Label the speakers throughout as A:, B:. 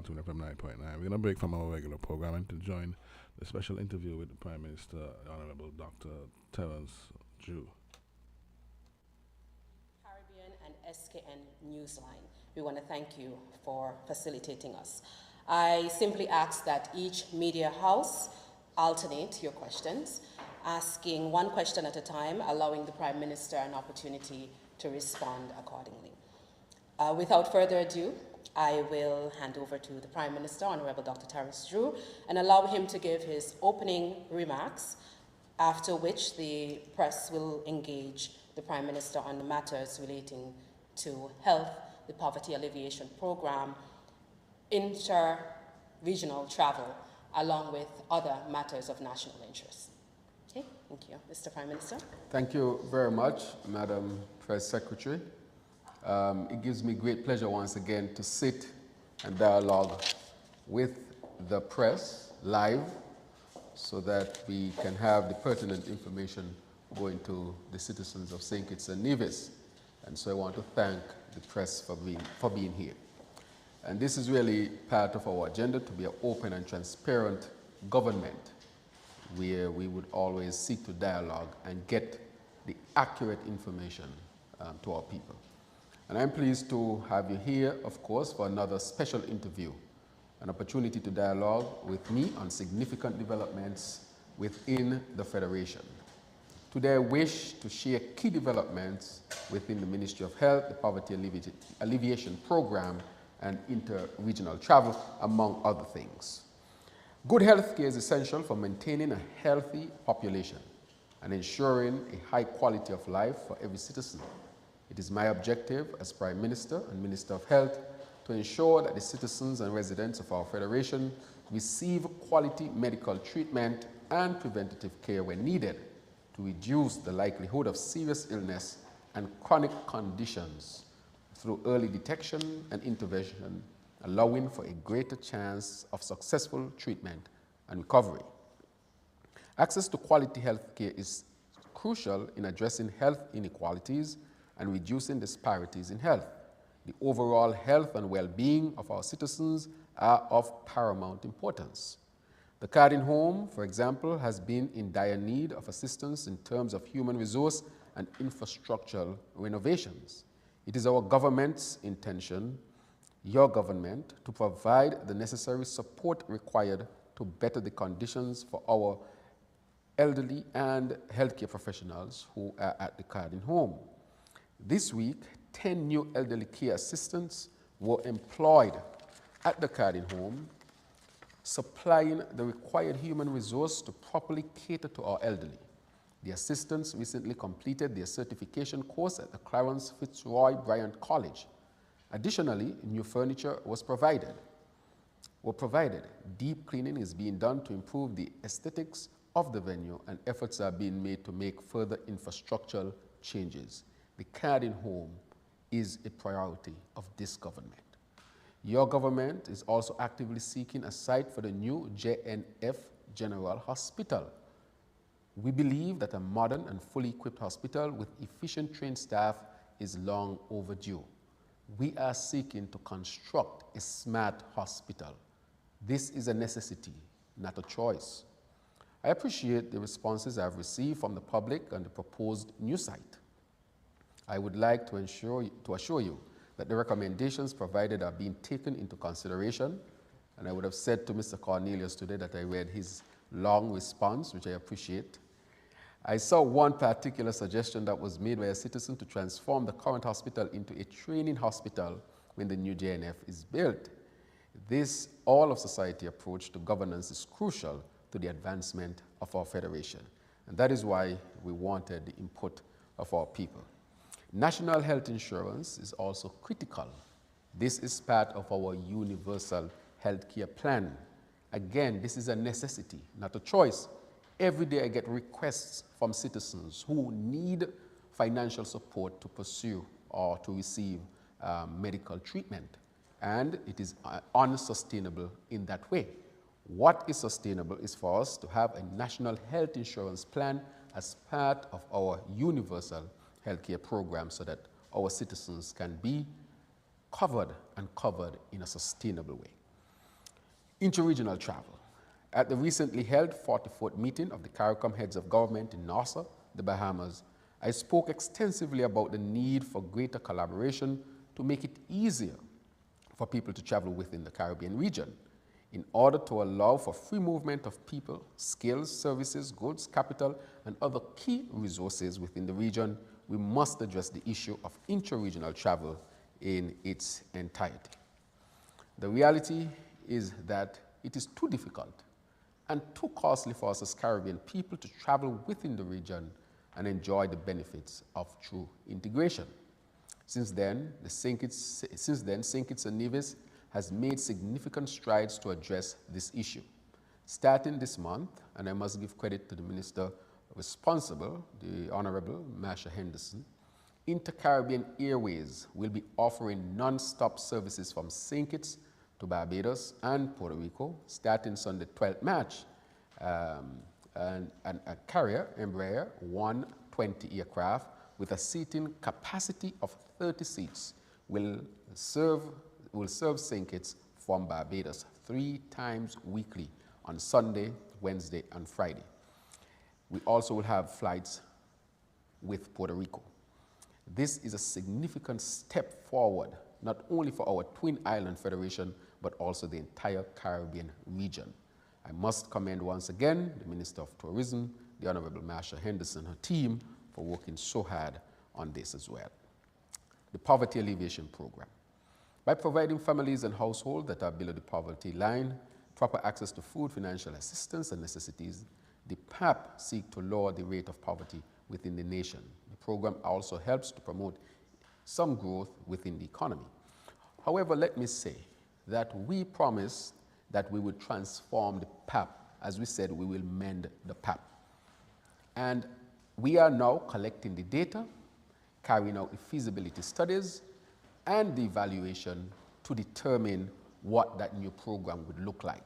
A: to FM 9.9. We're going to break from our regular programming to join the special interview with the Prime Minister, Honorable Dr. Terrance Drew.
B: Caribbean and SKN Newsline, we want to thank you for facilitating us. I simply ask that each media house alternate your questions, asking one question at a time, allowing the Prime Minister an opportunity to respond accordingly. Without further ado, I will hand over to the Prime Minister, Honorable Dr. Terrance Drew, and allow him to give his opening remarks, after which the press will engage the Prime Minister on the matters relating to health, the poverty alleviation program, inter-regional travel, along with other matters of national interest. Okay, thank you. Mr. Prime Minister.
C: Thank you very much, Madam Press Secretary. It gives me great pleasure once again to sit and dialogue with the press live so that we can have the pertinent information going to the citizens of St. Kitts and Nevis. And so I want to thank the press for being here. And this is really part of our agenda, to be an open and transparent government where we would always seek to dialogue and get the accurate information to our people. And I'm pleased to have you here, of course, for another special interview, an opportunity to dialogue with me on significant developments within the Federation. Today I wish to share key developments within the Ministry of Health, the Poverty Alleviation Program, and inter-regional travel, among other things. Good health care is essential for maintaining a healthy population and ensuring a high quality of life for every citizen. It is my objective as Prime Minister and Minister of Health to ensure that the citizens and residents of our Federation receive quality medical treatment and preventative care when needed to reduce the likelihood of serious illness and chronic conditions through early detection and intervention, allowing for a greater chance of successful treatment and recovery. Access to quality health care is crucial in addressing health inequalities and reducing disparities in health. The overall health and well-being of our citizens are of paramount importance. The Cardin Home, for example, has been in dire need of assistance in terms of human resource and infrastructural renovations. It is our government's intention, your government, to provide the necessary support required to better the conditions for our elderly and healthcare professionals who are at the Cardin Home. This week, 10 new elderly care assistants were employed at the Cardin Home, supplying the required human resource to properly cater to our elderly. The assistants recently completed their certification course at the Clarence Fitzroy Bryant College. Additionally, new furniture was provided. Deep cleaning is being done to improve the aesthetics of the venue, and efforts are being made to make further infrastructural changes. The Cardin Home is a priority of this government. Your government is also actively seeking a site for the new JNF General Hospital. We believe that a modern and fully equipped hospital with efficient trained staff is long overdue. We are seeking to construct a smart hospital. This is a necessity, not a choice. I appreciate the responses I've received from the public on the proposed new site. I would like to assure you that the recommendations provided are being taken into consideration, and I would have said to Mr. Cornelius today that I read his long response, which I appreciate. I saw one particular suggestion that was made by a citizen to transform the current hospital into a training hospital when the new JNF is built. This all-of-society approach to governance is crucial to the advancement of our federation, and that is why we wanted the input of our people. National health insurance is also critical. This is part of our universal health care plan. Again, this is a necessity, not a choice. Every day I get requests from citizens who need financial support to pursue or to receive medical treatment, and it is unsustainable in that way. What is sustainable is for us to have a national health insurance plan as part of our universal healthcare program so that our citizens can be covered in a sustainable way. Interregional travel. At the recently held 44th meeting of the CARICOM Heads of Government in Nassau, the Bahamas, I spoke extensively about the need for greater collaboration to make it easier for people to travel within the Caribbean region. In order to allow for free movement of people, skills, services, goods, capital, and other key resources within the region, we must address the issue of intra-regional travel in its entirety. The reality is that it is too difficult and too costly for us as Caribbean people to travel within the region and enjoy the benefits of true integration. Since then, St. Kitts and Nevis has made significant strides to address this issue. Starting this month, and I must give credit to the Minister responsible, the Honorable Marsha Henderson, Inter-Caribbean Airways will be offering non-stop services from St. Kitts to Barbados and Puerto Rico, starting Sunday 12th March. And a carrier, Embraer 120 aircraft with a seating capacity of 30 seats will serve St. Kitts from Barbados 3 times weekly on Sunday, Wednesday, and Friday. We also will have flights with Puerto Rico. This is a significant step forward, not only for our Twin Island Federation, but also the entire Caribbean region. I must commend once again the Minister of Tourism, the Honorable Marsha Henderson, her team, for working so hard on this as well. The Poverty Alleviation Program. By providing families and households that are below the poverty line proper access to food, financial assistance, and necessities, the PAP seeks to lower the rate of poverty within the nation. The program also helps to promote some growth within the economy. However, let me say that we promised that we would transform the PAP. As we said, we will mend the PAP. And we are now collecting the data, carrying out the feasibility studies, and the evaluation to determine what that new program would look like.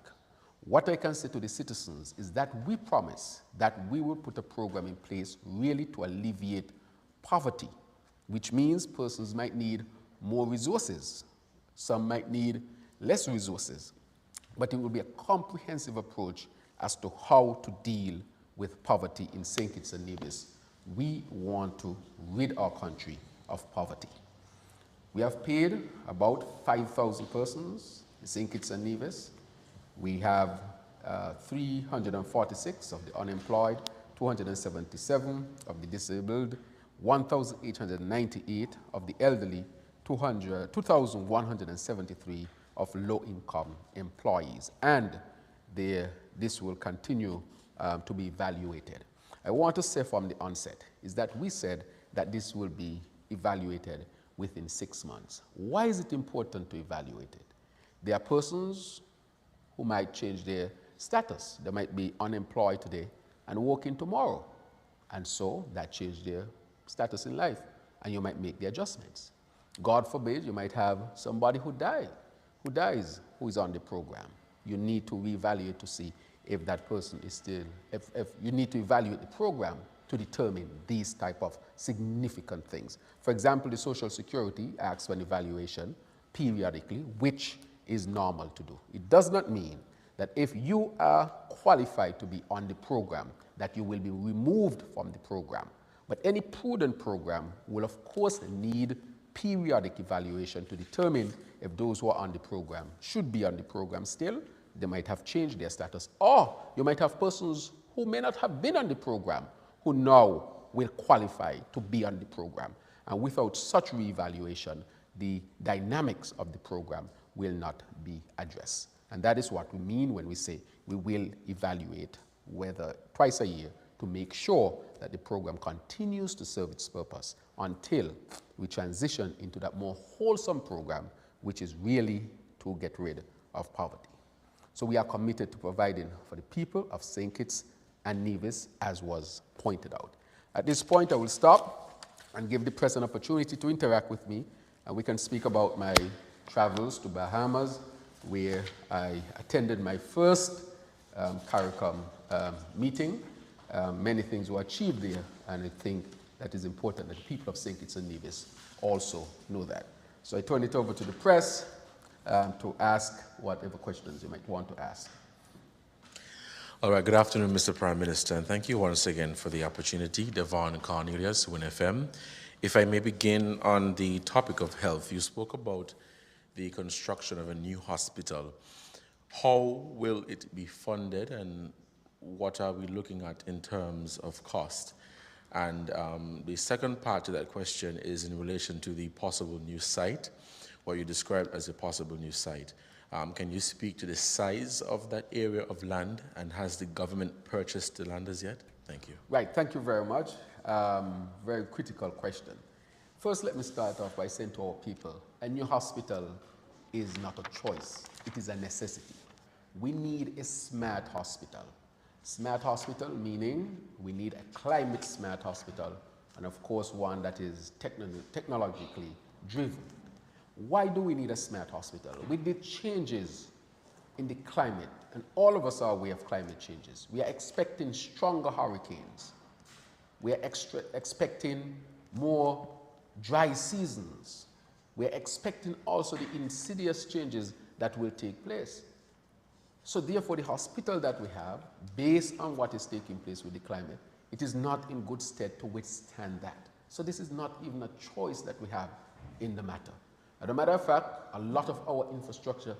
C: What I can say to the citizens is that we promise that we will put a program in place really to alleviate poverty, which means persons might need more resources. Some might need less resources. But it will be a comprehensive approach as to how to deal with poverty in St. Kitts and Nevis. We want to rid our country of poverty. We have paid about 5,000 persons in St. Kitts and Nevis. We have 346 of the unemployed, 277 of the disabled, 1,898 of the elderly, 2,173 of low-income employees, and this will continue to be evaluated. I want to say from the onset is that we said that this will be evaluated within 6 months. Why is it important to evaluate it? There are persons who might change their status. They might be unemployed today and working tomorrow, and so that changed their status in life, and you might make the adjustments. God forbid, you might have somebody who dies who is on the program. You need to reevaluate to see if that person is still, if you need to evaluate the program to determine these type of significant things. For example, the Social Security asks for an evaluation periodically, which is normal to do. It does not mean that if you are qualified to be on the program, that you will be removed from the program. But any prudent program will of course need periodic evaluation to determine if those who are on the program should be on the program still. They might have changed their status, or you might have persons who may not have been on the program who now will qualify to be on the program. And without such reevaluation, the dynamics of the program will not be addressed. And that is what we mean when we say we will evaluate whether twice a year to make sure that the program continues to serve its purpose until we transition into that more wholesome program, which is really to get rid of poverty. So we are committed to providing for the people of St. Kitts and Nevis, as was pointed out. At this point, I will stop and give the press an opportunity to interact with me, and we can speak about my travels to Bahamas, where I attended my first CARICOM meeting. Many things were achieved there, and I think that is important that the people of St. Kitts and Nevis also know that. So I turn it over to the press to ask whatever questions you might want to ask.
D: All right, good afternoon, Mr. Prime Minister, and thank you once again for the opportunity. Devon Cornelius, WIN FM. If I may begin on the topic of health, you spoke about the construction of a new hospital. How will it be funded, and what are we looking at in terms of cost? And the second part to that question is in relation to the possible new site, what you described as a possible new site. Can you speak to the size of that area of land, and has the government purchased the land as yet? Thank you.
C: Right, thank you very much. Very critical question. First, let me start off by saying to our people, a new hospital is not a choice, it is a necessity. We need a smart hospital. Smart hospital meaning we need a climate smart hospital, and of course one that is technologically driven. Why do we need a smart hospital? With the changes in the climate, and all of us are aware of climate changes, we are expecting stronger hurricanes. We are expecting more dry seasons. We are expecting also the insidious changes that will take place. So therefore, the hospital that we have, based on what is taking place with the climate, it is not in good stead to withstand that. So this is not even a choice that we have in the matter. As a matter of fact, a lot of our infrastructure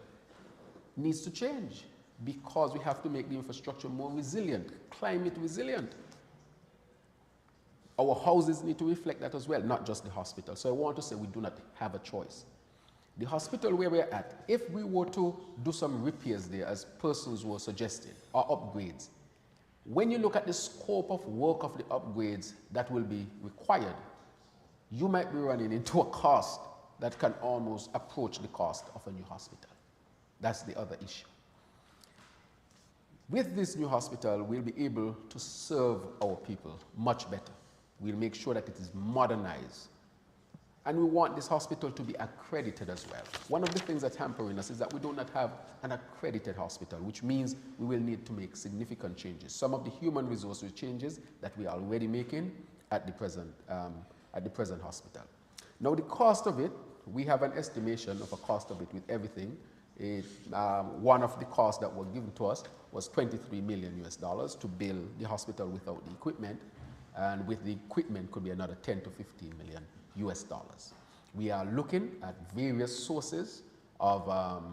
C: needs to change because we have to make the infrastructure more resilient, climate resilient. Our houses need to reflect that as well, not just the hospital. So I want to say we do not have a choice. The hospital where we're at, if we were to do some repairs there, as persons were suggesting, or upgrades, when you look at the scope of work of the upgrades that will be required, you might be running into a cost that can almost approach the cost of a new hospital. That's the other issue. With this new hospital, we'll be able to serve our people much better. We'll make sure that it is modernized. And we want this hospital to be accredited as well. One of the things that's hampering us is that we do not have an accredited hospital, which means we will need to make significant changes. Some of the human resources changes that we are already making at the present hospital. Now the cost of it, we have an estimation of a cost of it with everything. One of the costs that were given to us was $23 million to build the hospital without the equipment, and with the equipment could be another 10 to 15 million US dollars. We are looking at various sources of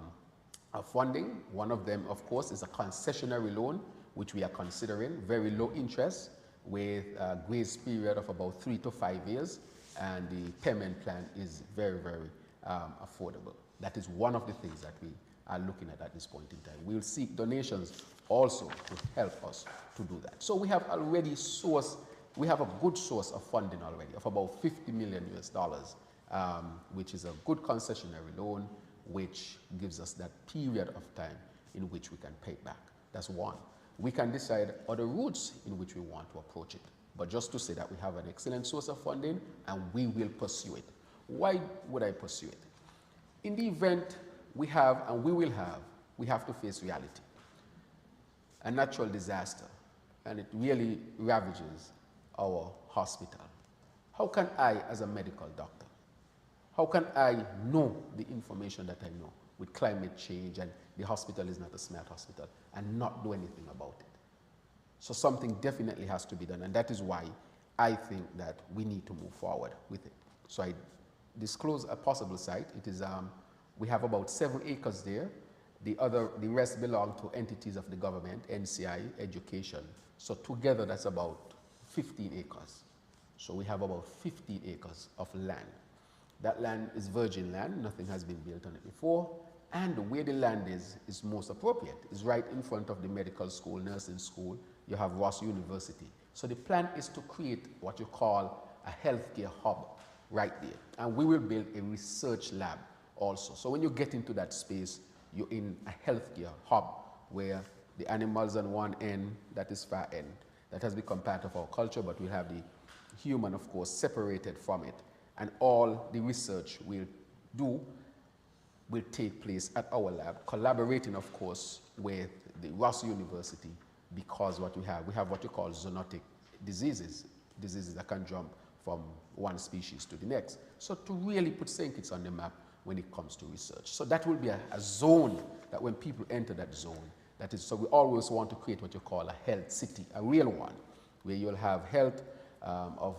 C: funding. One of them, of course, is a concessionary loan, which we are considering, very low interest with a grace period of about 3 to 5 years, and the payment plan is very, very affordable. That is one of the things that we are looking at this point in time. We will seek donations also to help us to do that. So we have already we have a good source of funding already of about $50 million US dollars, which is a good concessionary loan, which gives us that period of time in which we can pay it back. That's one. We can decide other routes in which we want to approach it. But just to say that we have an excellent source of funding and we will pursue it. Why would I pursue it? In the event we have, and we will have, we have to face reality. A natural disaster, and it really ravages our hospital. How can I, as a medical doctor, how can I know the information that I know with climate change and the hospital is not a smart hospital and not do anything about it? So something definitely has to be done, and that is why I think that we need to move forward with it. So I disclose a possible site. It is, we have about 7 acres there. The rest belong to entities of the government, NCI, education. So together that's about 15 acres. So we have about 15 acres of land. That land is virgin land, nothing has been built on it before, and where the land is most appropriate. It's right in front of the medical school, nursing school. You have Ross University. So the plan is to create what you call a healthcare hub right there. And we will build a research lab also. So when you get into that space, you're in a healthcare hub where the animals on one end, that is far end, that has become part of our culture, but we'll have the human, of course, separated from it. And all the research we'll do will take place at our lab, collaborating, of course, with the Ross University, because what we have what you call zoonotic diseases that can jump from one species to the next. So to really put St. Kitts on the map, when it comes to research. So that will be a zone that when people enter that zone, that is, so we always want to create what you call a health city, a real one, where you'll have health of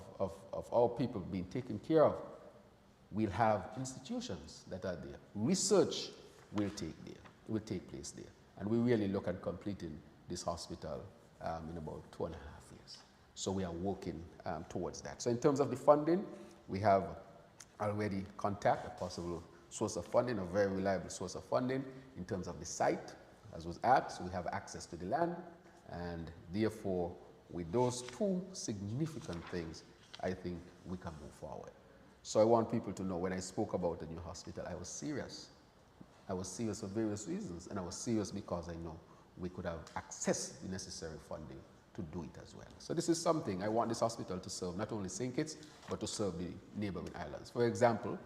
C: our people being taken care of. We'll have institutions that are there. Research will take place there. And we really look at completing this hospital in about 2.5 years. So we are working towards that. So in terms of the funding, we have already contacted a possible source of funding, a very reliable source of funding. In terms of the site, as was asked, we have access to the land, and therefore, with those two significant things, I think we can move forward. So I want people to know when I spoke about the new hospital, I was serious. I was serious for various reasons, and I was serious because I know we could have accessed the necessary funding to do it as well. So this is something I want this hospital to serve, not only St. Kitts, but to serve the neighboring islands. For example,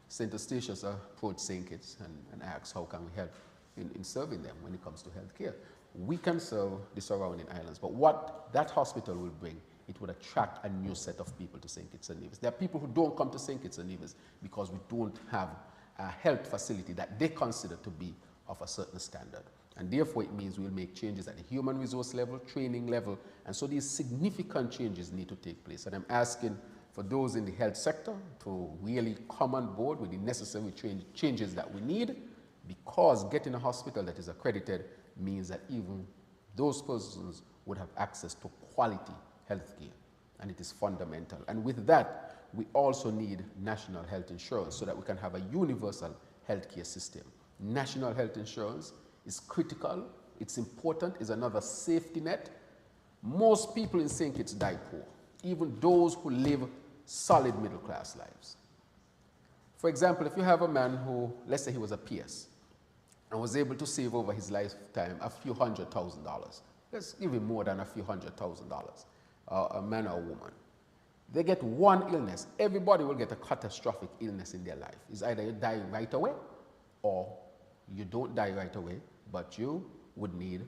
C: St. Eustatius approached St. Kitts and asked how can we help in serving them when it comes to healthcare. We can serve the surrounding islands, but what that hospital will bring, it would attract a new set of people to St. Kitts and Nevis. There are people who don't come to St. Kitts and Nevis because we don't have a health facility that they consider to be of a certain standard. And therefore it means we'll make changes at the human resource level, training level, and so these significant changes need to take place. And I'm asking for those in the health sector to really come on board with the necessary changes that we need, because getting a hospital that is accredited means that even those persons would have access to quality health care, and it is fundamental. And with that, we also need national health insurance so that we can have a universal healthcare system. National health insurance is critical, it's important, it's another safety net. Most people in St. Kitts die poor, even those who live solid middle class lives. For example, if you have a man who, let's say he was a PS, and was able to save over his lifetime a few $100,000, let's give him more than a few $100,000, a man or a woman. They get one illness. Everybody will get a catastrophic illness in their life. It's either you die right away, or you don't die right away, but you would need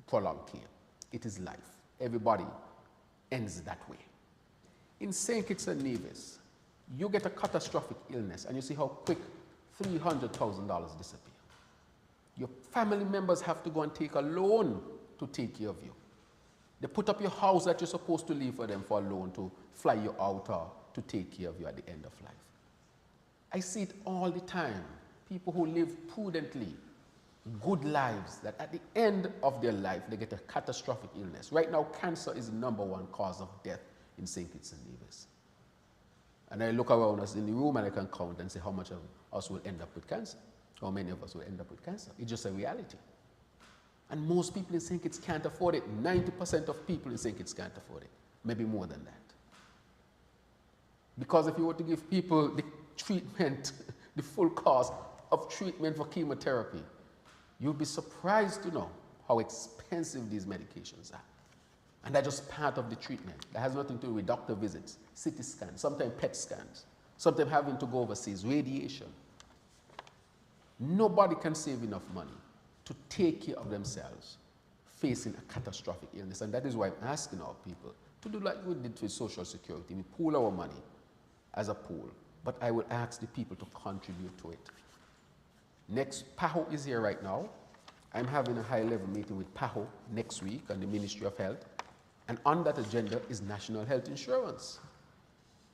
C: prolonged care. It is life. Everybody ends that way. In St. Kitts and Nevis, you get a catastrophic illness, and you see how quick $300,000 disappear. Your family members have to go and take a loan to take care of you. They put up your house that you're supposed to leave for them for a loan to fly you out or to take care of you at the end of life. I see it all the time. People who live prudently, good lives, that at the end of their life, they get a catastrophic illness. Right now, cancer is the #1 cause of death in St. Kitts and Nevis. And I look around us in the room and I can count and say how much of us will end up with cancer. How many of us will end up with cancer? It's just a reality. And most people in St. Kitts can't afford it. 90% of people in St. Kitts can't afford it. Maybe more than that. Because if you were to give people the treatment, the full cost of treatment for chemotherapy, you'll be surprised to know how expensive these medications are. And that's just part of the treatment. That has nothing to do with doctor visits, CT scans, sometimes PET scans, sometimes having to go overseas, radiation. Nobody can save enough money to take care of themselves facing a catastrophic illness. And that is why I'm asking our people to do like we did with Social Security. We pool our money as a pool, but I will ask the people to contribute to it. Next, PAHO is here right now. I'm having a high-level meeting with PAHO next week and the Ministry of Health. And on that agenda is national health insurance.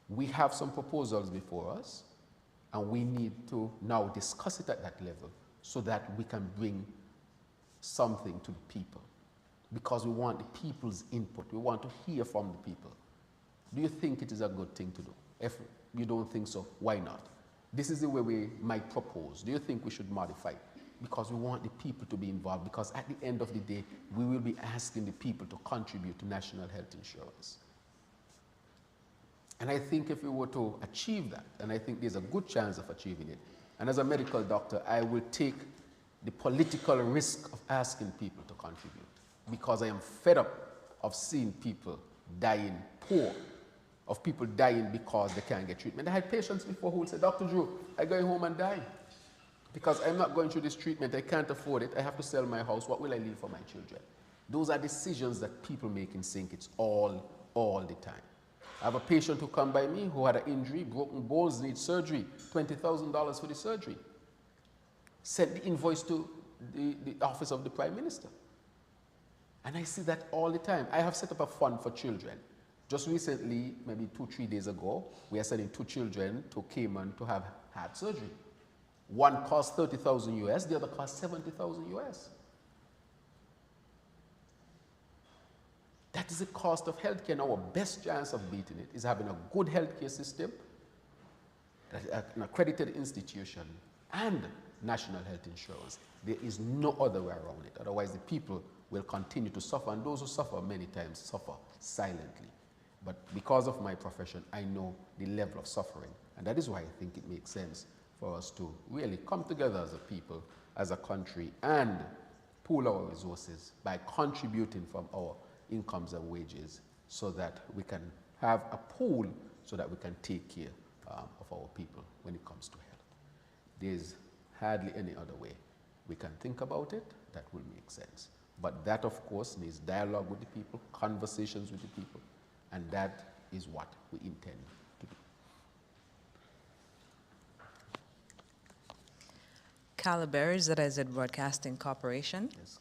C: We have some proposals before us, and we need to now discuss it at that level so that we can bring something to the people. Because we want the people's input. We want to hear from the people. Do you think it is a good thing to do? If you don't think so, why not? This is the way we might propose. Do you think we should modify it? Because we want the people to be involved, because at the end of the day, we will be asking the people to contribute to national health insurance. And I think if we were to achieve that, and I think there's a good chance of achieving it, and as a medical doctor, I will take the political risk of asking people to contribute, because I am fed up of seeing people dying poor, of people dying because they can't get treatment. I had patients before who would say, Dr. Drew, I'm going home and die because I'm not going through this treatment, I can't afford it, I have to sell my house, what will I leave for my children? Those are decisions that people make in St. Kitts all the time. I have a patient who come by me who had an injury, broken bones, needs surgery, $20,000 for the surgery. Sent the invoice to the office of the Prime Minister. And I see that all the time. I have set up a fund for children. Just recently, maybe 2-3 days ago, we are sending 2 children to Cayman to have heart surgery. One cost 30,000 US, the other cost 70,000 US. That is the cost of healthcare. And our best chance of beating it is having a good healthcare system, an accredited institution, and national health insurance. There is no other way around it. Otherwise, the people will continue to suffer, and those who suffer many times suffer silently. But because of my profession, I know the level of suffering, and that is why I think it makes sense for us to really come together as a people, as a country, and pool our resources by contributing from our incomes and wages so that we can have a pool so that we can take care of our people when it comes to health. There's hardly any other way we can think about it that will make sense. But that, of course, needs dialogue with the people, conversations with the people, and that is what we intend to do.
E: Carla Berry, ZIZ Broadcasting Corporation.
C: Yes.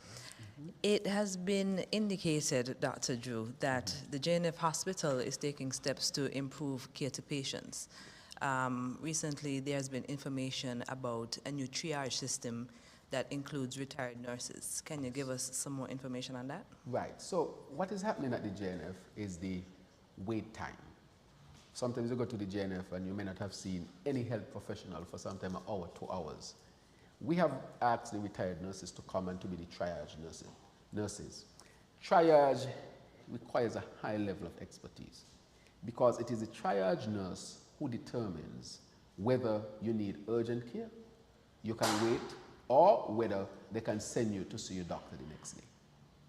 E: It has been indicated, Dr. Drew, that the JNF Hospital is taking steps to improve care to patients. Recently, there has been information about a new triage system that includes retired nurses. Can you give us some more information on that?
C: Right. So what is happening at the JNF is the wait time. Sometimes you go to the JNF and you may not have seen any health professional for some time, an hour, 2 hours. We have asked the retired nurses to come and to be the triage nurses. Triage requires a high level of expertise because it is the triage nurse who determines whether you need urgent care, you can wait, or whether they can send you to see your doctor the next day.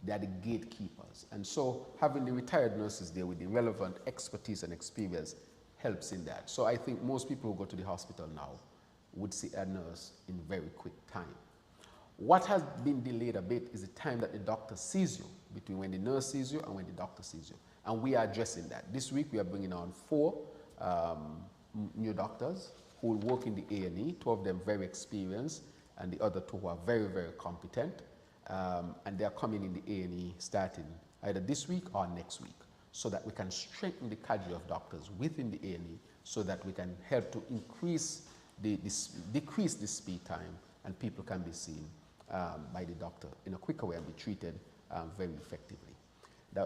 C: They are the gatekeepers. And so having the retired nurses there with the relevant expertise and experience helps in that. So I think most people who go to the hospital now would see a nurse in very quick time. What has been delayed a bit is the time that the doctor sees you, between when the nurse sees you and when the doctor sees you. And we are addressing that. This week we are bringing on 4 new doctors who will work in the A&E, 2 of them very experienced, and the other 2 who are very, very competent. And they are coming in the A&E starting either this week or next week, so that we can strengthen the cadre of doctors within the A&E so that we can help to decrease the speed time and people can be seen by the doctor in a quicker way and be treated very effectively.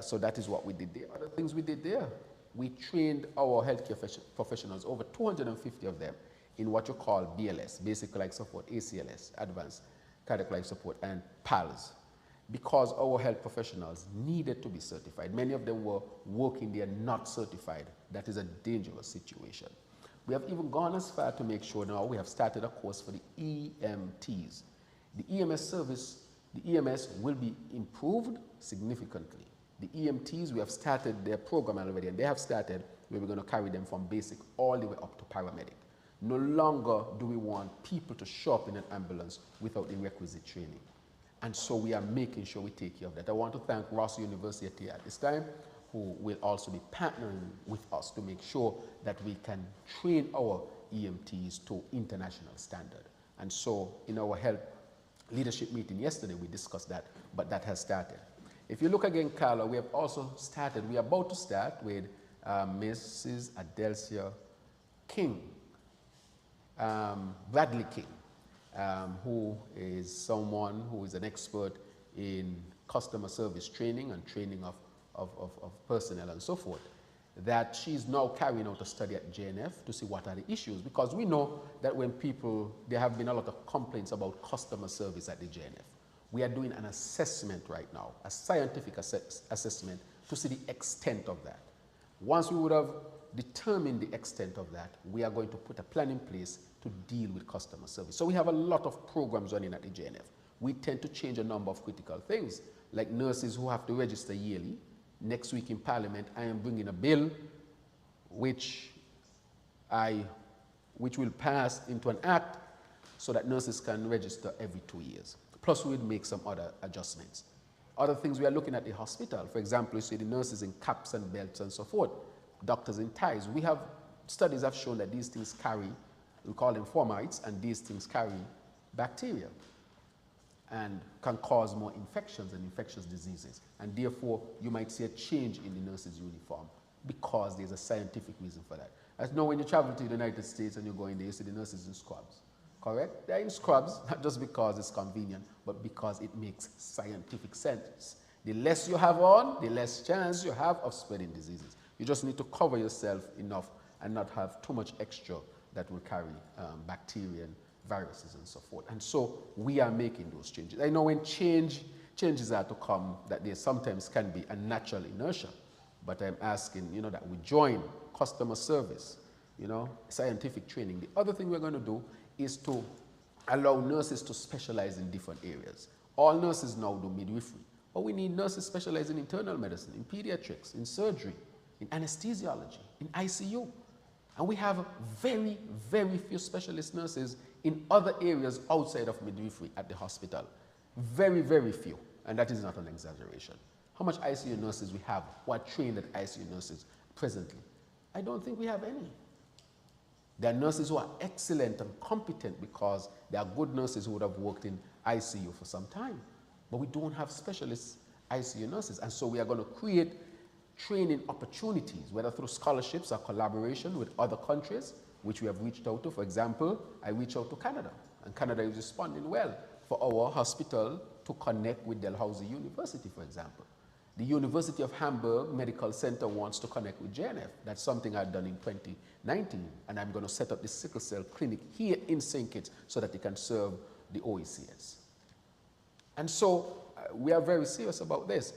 C: So that is what we did there. Other things we did there, we trained our healthcare professionals, over 250 of them, in what you call BLS, Basic Life Support, ACLS, Advanced Cardiac Life Support, and PALS, because our health professionals needed to be certified. Many of them were working there not certified. That is a dangerous situation. We have even gone as far to make sure now we have started a course for the EMTs. The EMS service, the EMS will be improved significantly. The EMTs, we have started their program already, and they have started where we're going to carry them from basic all the way up to paramedic. No longer do we want people to show up in an ambulance without the requisite training. And so we are making sure we take care of that. I want to thank Ross University at this time, who will also be partnering with us to make sure that we can train our EMTs to international standard. And so in our health leadership meeting yesterday, we discussed that, but that has started. If you look again, Carla, we have also started, we are about to start with Mrs. Adelcia King, Bradley King, who is someone who is an expert in customer service training and training of personnel and so forth, that she's now carrying out a study at JNF to see what are the issues, because we know that when people, there have been a lot of complaints about customer service at the JNF. We are doing an assessment right now, a scientific assessment to see the extent of that. Once we would have determined the extent of that, we are going to put a plan in place to deal with customer service. So we have a lot of programs running at the JNF. We tend to change a number of critical things, like nurses who have to register yearly. Next week in Parliament, I am bringing a bill which will pass into an act so that nurses can register every 2 years. Plus, we'll make some other adjustments. Other things we are looking at the hospital. For example, you see the nurses in caps and belts and so forth. doctors in ties. We have studies have shown that these things carry, we call them fomites, and these things carry bacteria and can cause more infections and infectious diseases. And therefore, you might see a change in the nurse's uniform because there's a scientific reason for that. As you know, when you travel to the United States and you go in there, you see the nurses in scrubs, correct? They're in scrubs, not just because it's convenient, but because it makes scientific sense. The less you have on, the less chance you have of spreading diseases. You just need to cover yourself enough and not have too much extra that will carry bacteria and viruses and so forth. And so we are making those changes. I know when changes are to come, that there sometimes can be a natural inertia, but I'm asking, you know, that we join customer service, you know, scientific training. The other thing we're going to do is to allow nurses to specialize in different areas. All nurses now do midwifery, but we need nurses specializing in internal medicine, in pediatrics, in surgery, in anesthesiology, in ICU. And we have very, very few specialist nurses in other areas outside of midwifery at the hospital. Very, very few. And that is not an exaggeration. How much ICU nurses we have who are trained at ICU nurses presently? I don't think we have any. There are nurses who are excellent and competent because there are good nurses who would have worked in ICU for some time. But we don't have specialist ICU nurses. And so we are going to create training opportunities, whether through scholarships or collaboration with other countries, which we have reached out to. For example, I reached out to Canada, and Canada is responding well for our hospital to connect with Dalhousie University, for example. The University of Hamburg Medical Center wants to connect with JNF. That's something I've done in 2019, and I'm going to set up the sickle cell clinic here in St. Kitts so that it can serve the OECS. And so we are very serious about this.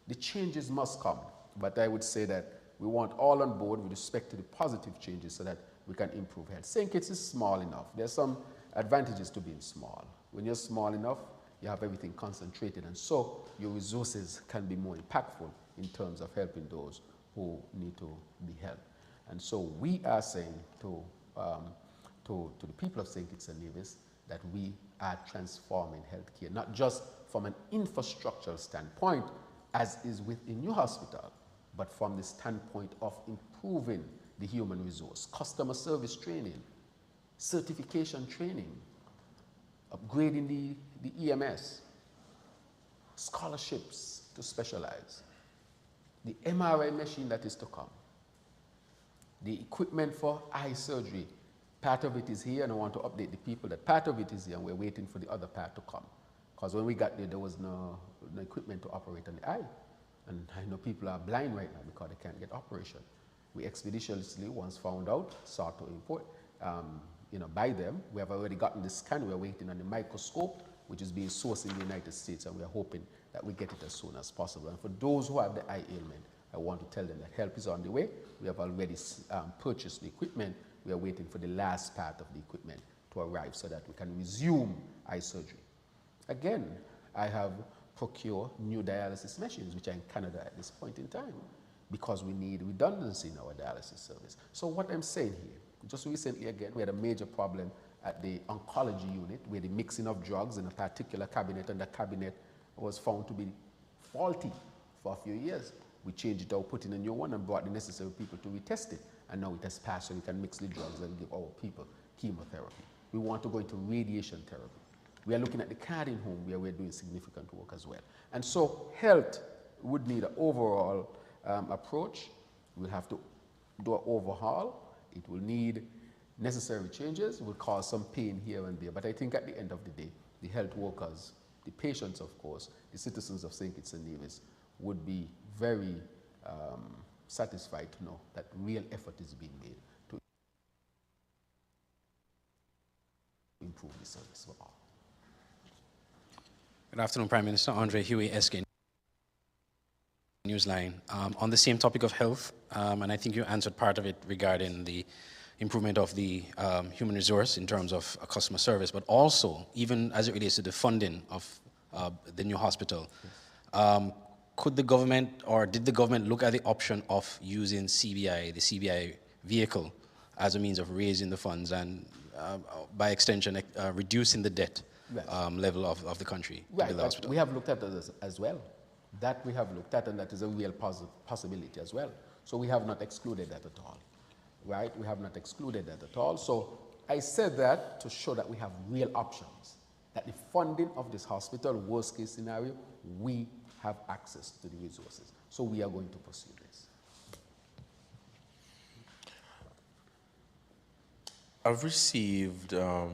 C: The changes must come. But I would say that we want all on board with respect to the positive changes so that we can improve health. St. Kitts is small enough. There's some advantages to being small. When you're small enough, you have everything concentrated, and so your resources can be more impactful in terms of helping those who need to be helped. And so we are saying to the people of St. Kitts and Nevis that we are transforming healthcare, not just from an infrastructural standpoint, as is with a new hospital, but from the standpoint of improving the human resource, customer service training, certification training, upgrading the EMS, scholarships to specialize, the MRI machine that is to come, the equipment for eye surgery. Part of it is here, and I want to update the people that part of it is here, and we're waiting for the other part to come. Because when we got there was no equipment to operate on the eye. And I know people are blind right now because they can't get operation. We expeditiously, once found out, sought to import, buy them. We have already gotten the scan. We're waiting on the microscope, which is being sourced in the United States, and we're hoping that we get it as soon as possible. And for those who have the eye ailment, I want to tell them that help is on the way. We have already purchased the equipment. We are waiting for the last part of the equipment to arrive so that we can resume eye surgery. Again, I have procured new dialysis machines, which are in Canada at this point in time, because we need redundancy in our dialysis service. So what I'm saying here, just recently again, we had a major problem at the oncology unit where the mixing of drugs in a particular cabinet, and the cabinet was found to be faulty for a few years. We changed it out, put in a new one, and brought the necessary people to retest it. And now it has passed, so we can mix the drugs and give our people chemotherapy. We want to go into radiation therapy. We are looking at the cardiac home where we're doing significant work as well. And so health would need an overall approach. We'll have to do an overhaul. It will need necessary changes. It will cause some pain here and there. But I think at the end of the day, the health workers, the patients, of course, the citizens of St. Kitts and Nevis would be very satisfied to know that real effort is being made to improve the service for all.
F: Good afternoon, Prime Minister. Andre Huey, SK Newsline. On the same topic of health, and I think you answered part of it regarding the improvement of the human resource in terms of customer service, but also even as it relates to the funding of the new hospital. Could the government, or did the government look at the option of using CBI, the CBI vehicle, as a means of raising the funds and by extension reducing the debt level of the country?
C: Right, we have looked at that as well. That we have looked at, and that is a real possibility as well. So we have not excluded that at all, right? We have not excluded that at all. So I said that to show that we have real options, that the funding of this hospital, worst case scenario, we have access to the resources. So we are going to pursue this.
D: I've received, I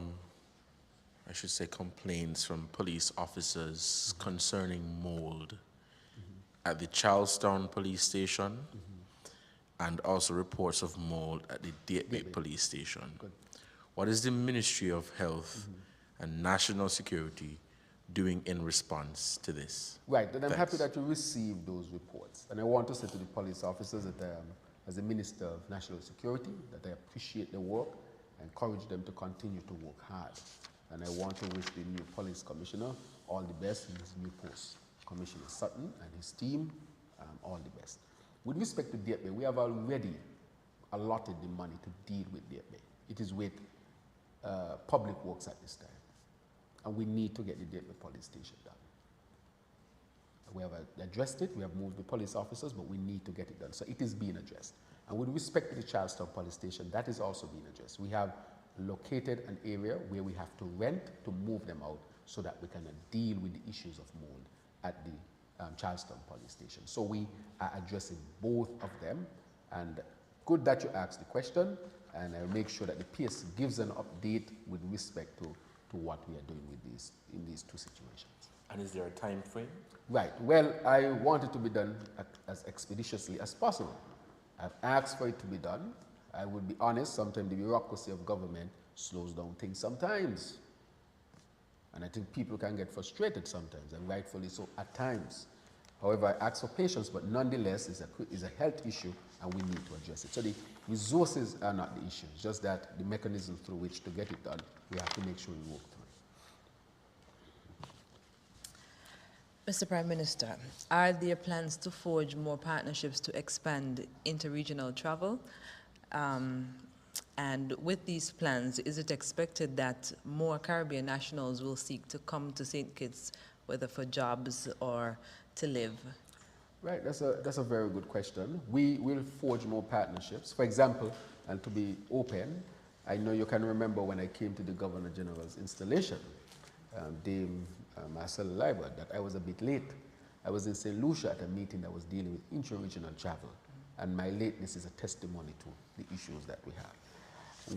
D: should say, complaints from police officers concerning mold at the Charlestown police station and also reports of mold at the Datebay police station.
C: Good.
D: What is the Ministry of Health and National Security doing in response to this?
C: Right, and I'm
D: Thanks.
C: happy that you received those reports. And I want to say to the police officers that as the Minister of National Security, that I appreciate their work, I encourage them to continue to work hard. And I want to wish the new police commissioner all the best in his new post. Commissioner Sutton and his team, all the best. With respect to Datebay, we have already allotted the money to deal with Datebay. It is with Public Works at this time. And we need to get the Datebay police station done. We have addressed it, we have moved the police officers, but we need to get it done. So it is being addressed. And with respect to the Charlestown police station, that is also being addressed. We have located an area where we have to rent to move them out so that we can deal with the issues of mold at the Charlestown police station. So we are addressing both of them, and good that you asked the question, and I'll make sure that the PS gives an update with respect to what we are doing with these, in these two situations.
D: And is there a time frame?
C: Right, well, I want it to be done as expeditiously as possible. I've asked for it to be done. I would be honest, sometimes the bureaucracy of government slows down things sometimes. And I think people can get frustrated sometimes, and rightfully so at times. However, I ask for patience, but nonetheless, it's a health issue, and we need to address it. So the resources are not the issue, it's just that the mechanism through which to get it done, we have to make sure we work through it.
E: Mr. Prime Minister, are there plans to forge more partnerships to expand interregional travel? And with these plans, is it expected that more Caribbean nationals will seek to come to St. Kitts, whether for jobs or to live?
C: Right, that's a very good question. We will forge more partnerships. For example, and to be open, I know you can remember when I came to the Governor General's installation, Dame Marcel Liber, that I was a bit late. I was in St. Lucia at a meeting that was dealing with intra-regional travel, and my lateness is a testimony to the issues that we have.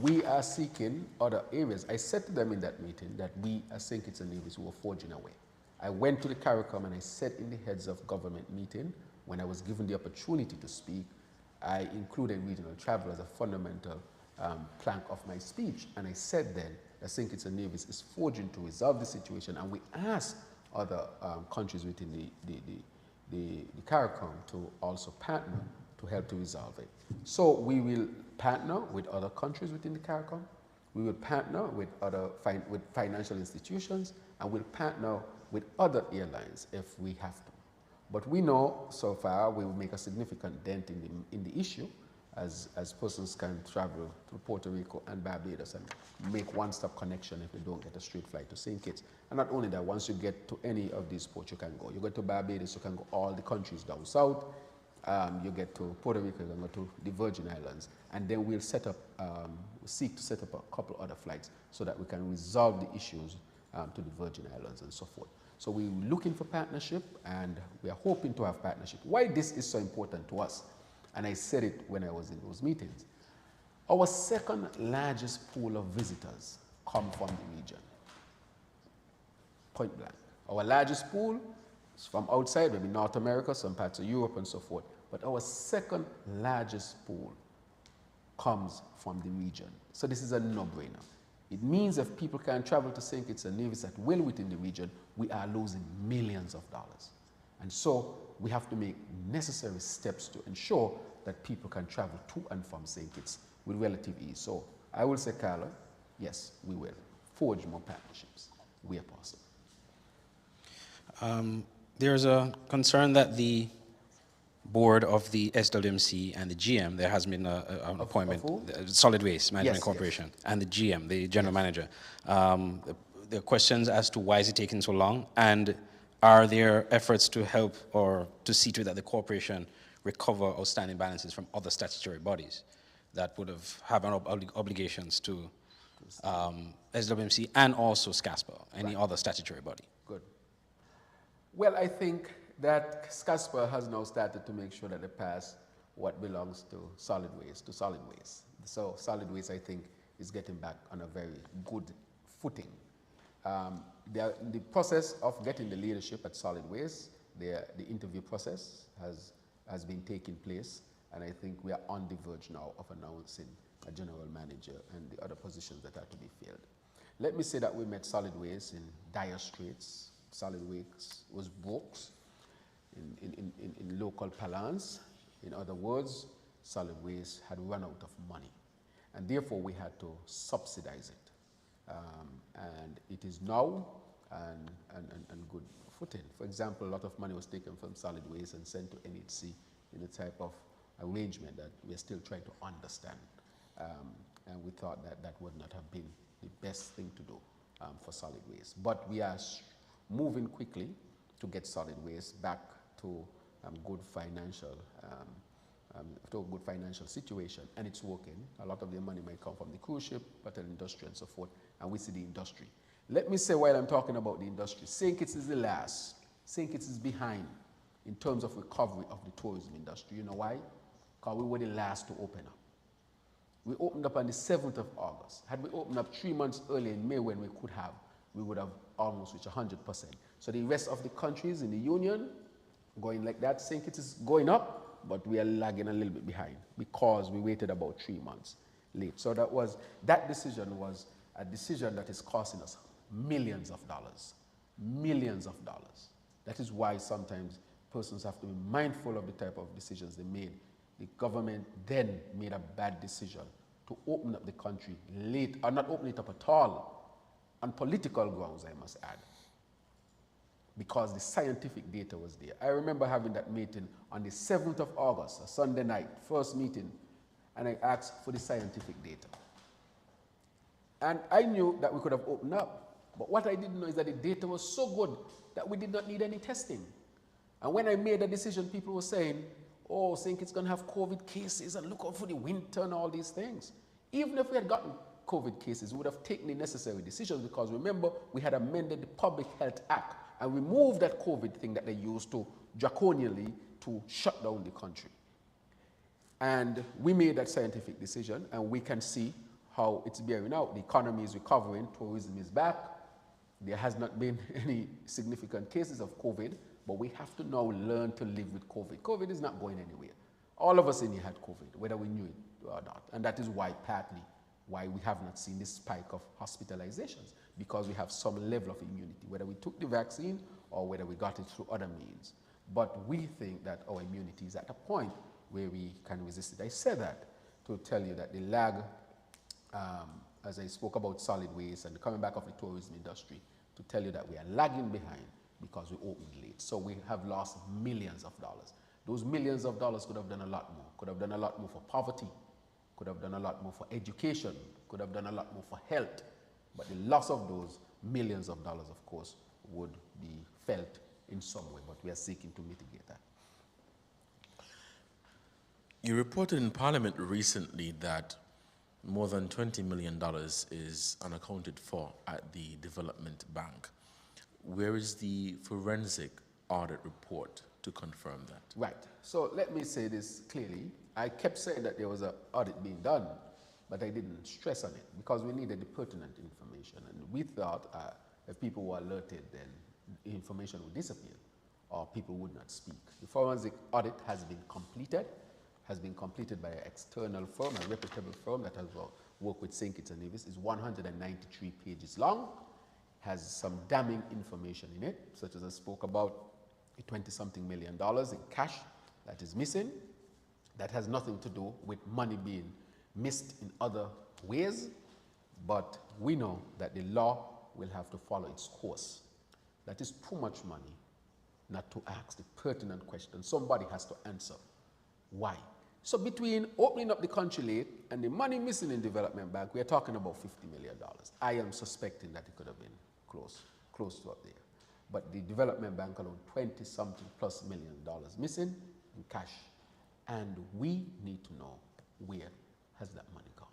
C: We are seeking other areas. I said to them in that meeting that we, as St. Kitts and Nevis, were forging away. I went to the CARICOM and I said in the heads of government meeting, when I was given the opportunity to speak, I included regional travel as a fundamental plank of my speech. And I said then that St. Kitts and Nevis is forging to resolve the situation, and we asked other countries within the CARICOM to also partner to help to resolve it. So we will partner with other countries within the CARICOM, we will partner with other with financial institutions, and we'll partner with other airlines if we have to. But we know so far we will make a significant dent in the issue as persons can travel to Puerto Rico and Barbados and make one-stop connection if they don't get a straight flight to St. Kitts. And not only that, once you get to any of these ports, you can go. You go to Barbados, you can go all the countries down south. You get to Puerto Rico, you can go to the Virgin Islands. And then we'll set up, seek to set up a couple other flights so that we can resolve the issues to the Virgin Islands and so forth. So we're looking for partnership, and we are hoping to have partnership. Why this is so important to us, and I said it when I was in those meetings, our second largest pool of visitors come from the region. Point blank. Our largest pool is from outside, maybe North America, some parts of Europe and so forth. But our second largest pool comes from the region. So this is a no-brainer. It means if people can travel to St. Kitts and Nevis at will within the region, we are losing millions of dollars. And so we have to make necessary steps to ensure that people can travel to and from St. Kitts with relative ease. So I will say, Carla, yes, we will forge more partnerships where possible.
F: There's a concern that the board of the SWMC and the GM, there has been an appointment, Solid Waste Management Corporation, and the GM, the general manager. There are questions as to why is it taking so long, and are there efforts to help or to see to that the corporation recover outstanding balances from other statutory bodies that would have obligations to SWMC and also SCASPA, any other statutory body.
C: Good. Well, I think that SCASPA has now started to make sure that they pass what belongs to solid waste to solid waste. So solid waste, I think, is getting back on a very good footing. The process of getting the leadership at solid waste, the interview process has been taking place, and I think we are on the verge now of announcing a general manager and the other positions that are to be filled. Let me say that we met solid waste in dire straits. Solid waste was broke in local parlance. In other words, solid waste had run out of money, and therefore we had to subsidize it. And it is now on good footing. For example, a lot of money was taken from solid waste and sent to NHC in a type of arrangement that we are still trying to understand. And we thought that that would not have been the best thing to do for solid waste. But we are moving quickly to get solid waste back to good financial situation, and it's working. A lot of the money might come from the cruise ship, hotel industry, and so forth, and we see the industry. Let me say, while I'm talking about the industry, St. Kitts is the last. St. Kitts is behind in terms of recovery of the tourism industry. You know why? Because we were the last to open up. We opened up on the 7th of August. Had we opened up 3 months earlier in May when we could have, we would have almost reached 100%. So the rest of the countries in the Union going like that. St. Kitts is going up, but we are lagging a little bit behind because we waited about 3 months late. So that decision was a decision that is costing us millions of dollars. Millions of dollars. That is why sometimes persons have to be mindful of the type of decisions they made. The government then made a bad decision to open up the country late, or not open it up at all, on political grounds, I must add, because the scientific data was there. I remember having that meeting on the 7th of August, a Sunday night, first meeting, and I asked for the scientific data. And I knew that we could have opened up, but what I didn't know is that the data was so good that we did not need any testing. And when I made a decision, people were saying, oh, St. Kitts going to have COVID cases and look out for the winter and all these things. Even if we had gotten COVID cases, we would have taken the necessary decisions, because remember, we had amended the Public Health Act and removed that COVID thing that they used to draconianly to shut down the country. And we made that scientific decision, and we can see how it's bearing out. The economy is recovering, tourism is back. There has not been any significant cases of COVID, but we have to now learn to live with COVID. COVID is not going anywhere. All of us in here had COVID, whether we knew it or not. And that is why, partly, why we have not seen this spike of hospitalizations, because we have some level of immunity, whether we took the vaccine or whether we got it through other means. But we think that our immunity is at a point where we can resist it. I said that to tell you that the lag, as I spoke about solid waste and coming back of the tourism industry, to tell you that we are lagging behind because we opened late. So we have lost millions of dollars. Those millions of dollars could have done a lot more. Could have done a lot more for poverty, could have done a lot more for education, could have done a lot more for health. But the loss of those millions of dollars, of course, would be felt in some way, but we are seeking to mitigate that.
D: You reported in Parliament recently that more than $20 million is unaccounted for at the Development Bank. Where is the forensic audit report to confirm that?
C: Right. So let me say this clearly. I kept saying that there was an audit being done, but I didn't stress on it because we needed the pertinent information. And we thought if people were alerted, then the information would disappear or people would not speak. The forensic audit has been completed by an external firm, a reputable firm that has worked with St. Kitts and Nevis. It's 193 pages long, has some damning information in it, such as I spoke about the 20-something million in cash that is missing. That has nothing to do with money being missed in other ways, but we know that the law will have to follow its course. That is too much money not to ask the pertinent question. Somebody has to answer. Why? So between opening up the country late and the money missing in Development Bank, we are talking about $50 million. I am suspecting that it could have been close to up there. But the Development Bank alone, 20-something plus million dollars missing in cash And we need to know, where has that money gone?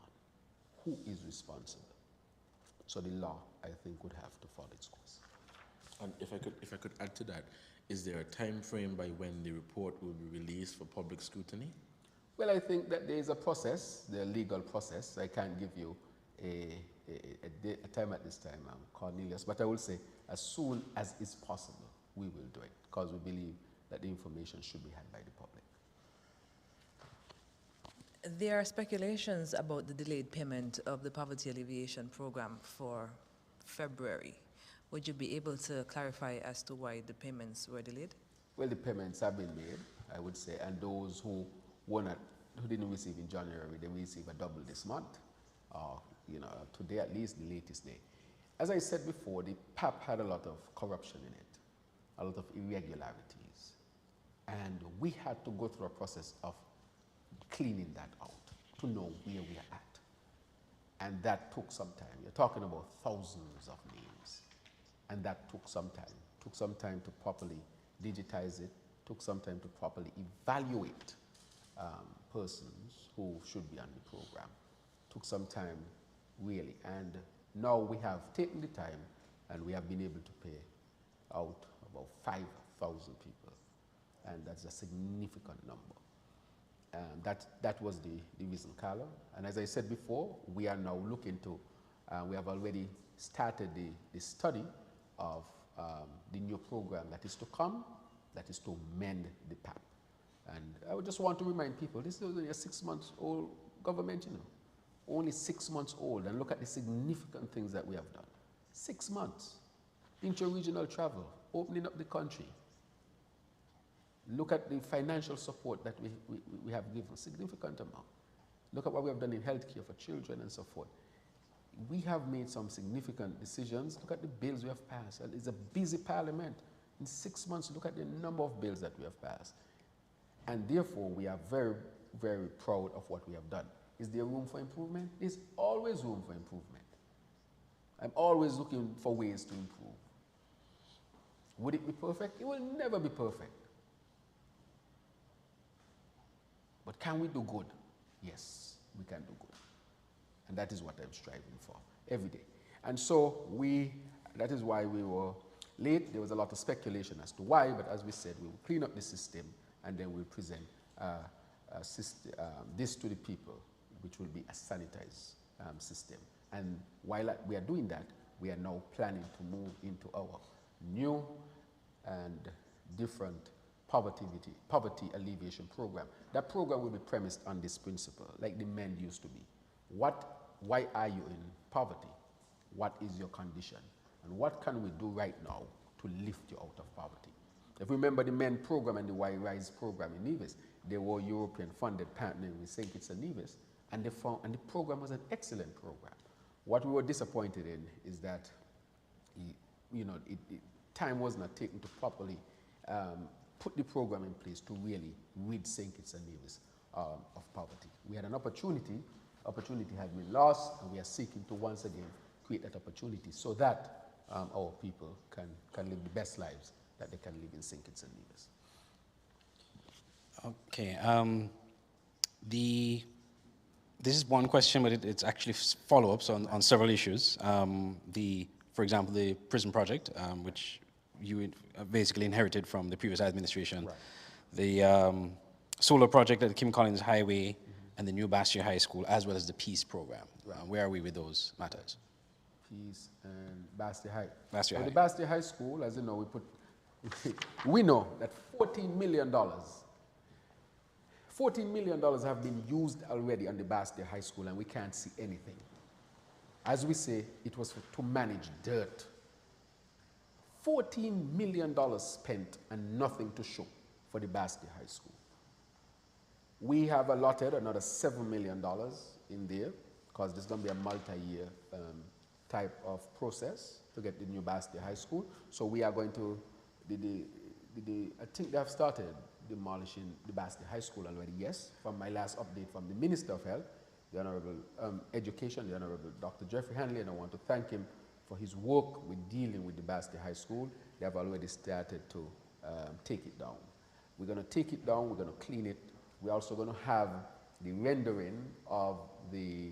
C: Who is responsible? So the law, I think, would have to follow its course.
D: And if I could add to that, is there a time frame by when the report will be released for public scrutiny?
C: Well, I think that there is a process, the legal process. I can't give you a time at this time, Cornelius, but I will say as soon as is possible, we will do it, because we believe that the information should be had by the public.
E: There are speculations about the delayed payment of the poverty alleviation program for February. Would you be able to clarify as to why the payments were delayed?
C: Well, the payments have been made, I would say, and those who didn't receive in January, they will receive a double this month, or today at least, the latest day. As I said before, the PAP had a lot of corruption in it, a lot of irregularities, and we had to go through a process of cleaning that out to know where we are at. And that took some time. You're talking about thousands of names. And that took some time. Took some time to properly digitize it, took some time to properly evaluate persons who should be on the program. Took some time, really. And now we have taken the time and we have been able to pay out about 5,000 people. And that's a significant number. That was the reason, Carla. And as I said before, we are now looking to, we have already started the study of the new program that is to come, that is to mend the PAP. And I would just want to remind people, this is only a 6 months old government, only 6 months old, and look at the significant things that we have done. 6 months, inter-regional travel, opening up the country. Look at the financial support that we have given, significant amount. Look at what we have done in healthcare for children and so forth. We have made some significant decisions. Look at the bills we have passed. It's a busy parliament. In 6 months, look at the number of bills that we have passed. And therefore, we are very, very proud of what we have done. Is there room for improvement? There's always room for improvement. I'm always looking for ways to improve. Would it be perfect? It will never be perfect. But can we do good? Yes, we can do good. And that is what I'm striving for every day. And so that is why we were late. There was a lot of speculation as to why, but as we said, we will clean up the system and then we'll present this to the people, which will be a sanitized system. And while we are doing that, we are now planning to move into our new and different poverty alleviation program. That program will be premised on this principle, like the MEND used to be. Why are you in poverty? What is your condition? And what can we do right now to lift you out of poverty? If you remember the MEND program and the Y Rise program in Nevis, they were European funded, partnering with St. Kitts and Nevis, and the program was an excellent program. What we were disappointed in is that time was not taken to properly put the program in place to really rid St. Kitts and Nevis of poverty. We had an opportunity had been lost, and we are seeking to once again create that opportunity so that our people can live the best lives that they can live in St. Kitts and Nevis.
F: Okay, this is one question, but it's actually follow-ups on several issues. For example, the prison project, which you basically inherited from the previous administration.
C: Right.
F: The solar project at the Kim Collins Highway, and the new Bastia High School, as well as the Peace program.
C: Right.
F: Where are we with those matters?
C: Peace and Bastia High.
F: Bastia High.
C: The Bastia High School, as you know, we know that $14 million have been used already on the Bastia High School, and we can't see anything. As we say, it was to manage dirt. $14 million spent and nothing to show for the Bastia High School. We have allotted another $7 million in there, because there's going to be a multi-year type of process to get the new Bastia High School. So we are going to, I think they have started demolishing the Bastia High School already, yes, from my last update from the Minister of Health, the Honorable Education, the Honorable Dr. Jeffrey Hanley, and I want to thank him for his work with dealing with the Bastia High School. They have already started to take it down. We're going to take it down, we're going to clean it, We're also going to have the rendering of the,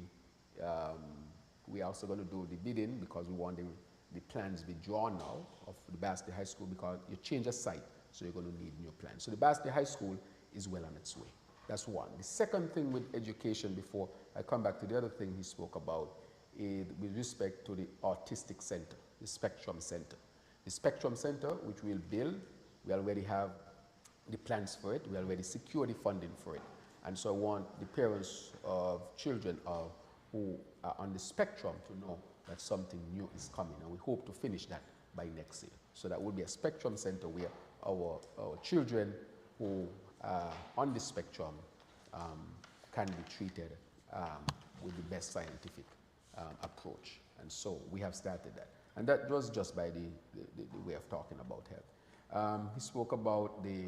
C: we're also going to do the bidding because we want the plans be drawn now of the Basque High School because you change a site, so you're going to need new plans. So the Basque High School is well on its way. That's one. The second thing with education, before I come back to the other thing he spoke about, is with respect to the Autistic Center, the Spectrum Center. The Spectrum Center, which we'll build, we already have the plans for it, we already secure the funding for it. And so I want the parents of children who are on the spectrum to know that something new is coming, and we hope to finish that by next year. So that will be a Spectrum Center where our children who are on the spectrum can be treated with the best scientific approach. And so we have started that. And that was just by the way of talking about health. He spoke about the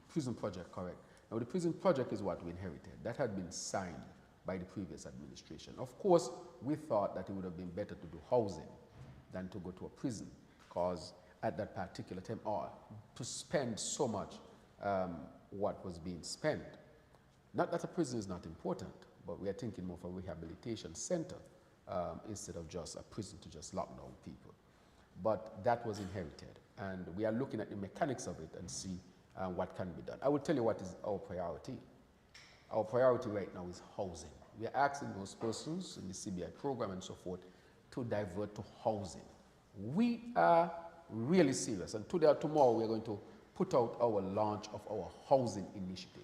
C: prison project, correct. Now the prison project is what we inherited. That had been signed by the previous administration. Of course, we thought that it would have been better to do housing than to go to a prison, because at that particular time, or to spend so much what was being spent. Not that a prison is not important, but we are thinking more of a rehabilitation center instead of just a prison to just lock down people. But that was inherited, and we are looking at the mechanics of it and see what can be done. I will tell you what is our priority. Our priority right now is housing. We are asking those persons in the CBI program and so forth to divert to housing. We are really serious, and today or tomorrow we are going to put out our launch of our housing initiative.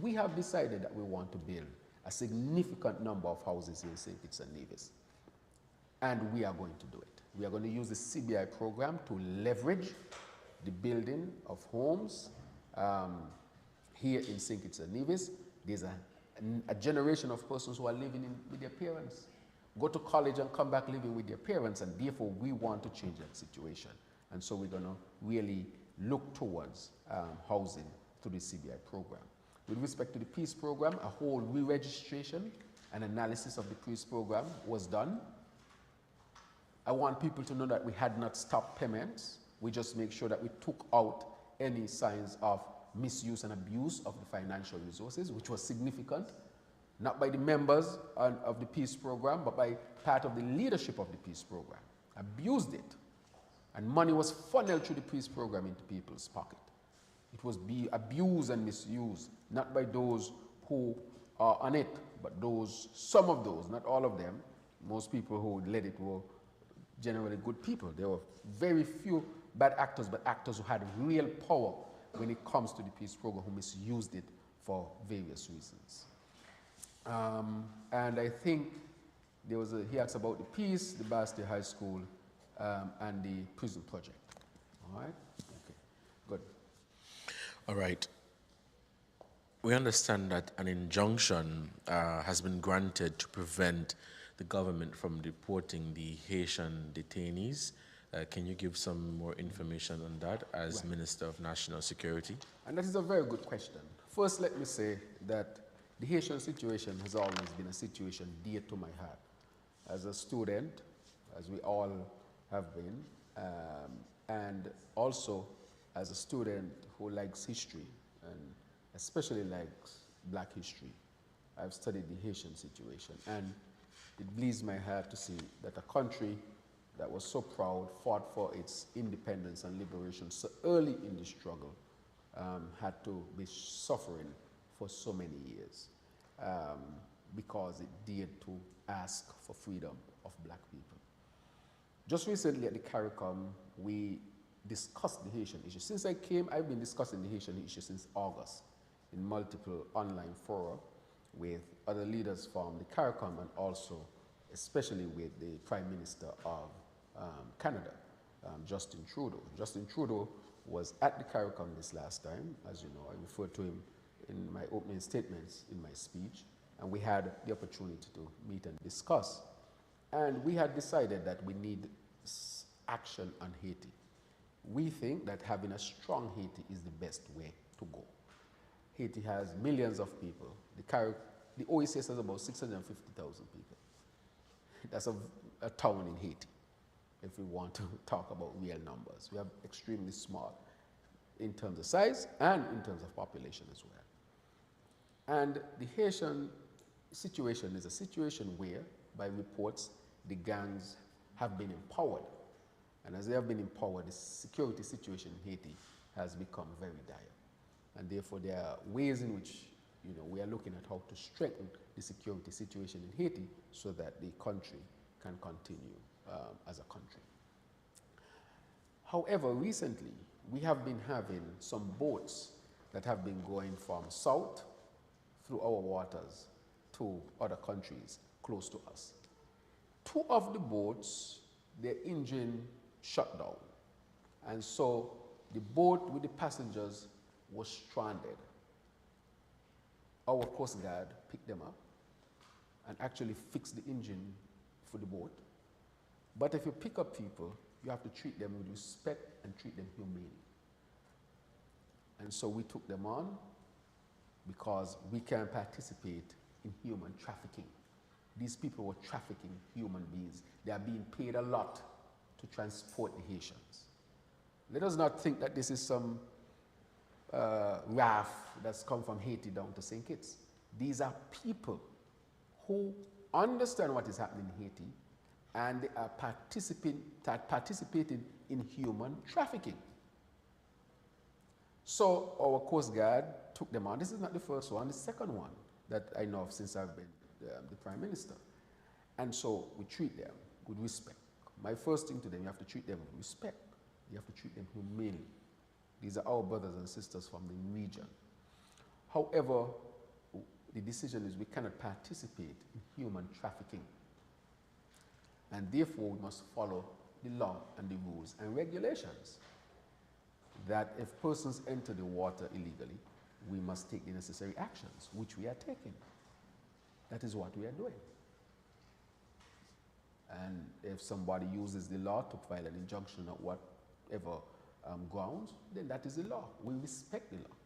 C: We have decided that we want to build a significant number of houses in St. Kitts and Nevis, and we are going to do it. We are going to use the CBI program to leverage the building of homes here in St. Kitts and Nevis. There's a generation of persons who are living with their parents, go to college and come back living with their parents, and therefore we want to change that situation. And so we're going to really look towards housing through the CBI program. With respect to the peace program, a whole re-registration and analysis of the peace program was done. I want people to know that we had not stopped payments. We just make sure that we took out any signs of misuse and abuse of the financial resources, which was significant, not by the members of the peace program, but by part of the leadership of the peace program. Abused it. And money was funneled through the peace program into people's pocket. It was abused and misused, not by those who are on it, but some of those, not all of them. Most people who led it were generally good people. There were very few bad actors, but actors who had real power when it comes to the peace program, who misused it for various reasons. And I think he asked about the peace, the Basque High School, and the prison project. All right? Okay, good.
D: All right. We understand that an injunction has been granted to prevent the government from deporting the Haitian detainees. Can you give some more information on that as
C: Right.
D: Minister of National Security?
C: And that is a very good question. First, let me say that the Haitian situation has always been a situation dear to my heart. As a student, as we all have been, and also as a student who likes history, and especially likes black history, I've studied the Haitian situation. And it bleeds my heart to see that a country that was so proud, fought for its independence and liberation so early in the struggle, had to be suffering for so many years because it dared to ask for freedom of black people. Just recently at the CARICOM, we discussed the Haitian issue. Since I came, I've been discussing the Haitian issue since August in multiple online fora with other leaders from the CARICOM and also especially with the Prime Minister of Canada, Justin Trudeau. Justin Trudeau was at the CARICOM this last time. As you know, I referred to him in my opening statements in my speech, and we had the opportunity to meet and discuss. And we had decided that we need action on Haiti. We think that having a strong Haiti is the best way to go. Haiti has millions of people. The OECS has about 650,000 people. That's a town in Haiti, if we want to talk about real numbers. We have extremely small. in terms of size and in terms of population as well. And the Haitian situation is a situation where, by reports, the gangs have been empowered. And as they have been empowered, the security situation in Haiti has become very dire. And therefore, there are ways in which we are looking at how to strengthen the security situation in Haiti so that the country can continue as a country. However, recently, we have been having some boats that have been going from south through our waters to other countries close to us. 2 of the boats, their engine shut down. And so the boat with the passengers was stranded. Our Coast Guard picked them up and actually fixed the engine for the boat. But if you pick up people, you have to treat them with respect and treat them humanely. And so we took them on because we can participate in human trafficking. These people were trafficking human beings. They are being paid a lot to transport the Haitians. Let us not think that this is some raft that's come from Haiti down to St. Kitts. These are people who understand what is happening in Haiti, and they are participating in human trafficking. So our Coast Guard took them on. This is not the first one, the second one that I know of since I've been the Prime Minister. And so we treat them with respect. My first thing to them, you have to treat them with respect. You have to treat them humanely. These are our brothers and sisters from the region. However, the decision is we cannot participate in human trafficking. And therefore, we must follow the law and the rules and regulations. That if persons enter the water illegally, we must take the necessary actions, which we are taking. That is what we are doing. And if somebody uses the law to file an injunction or whatever grounds, then that is the law. We respect the law.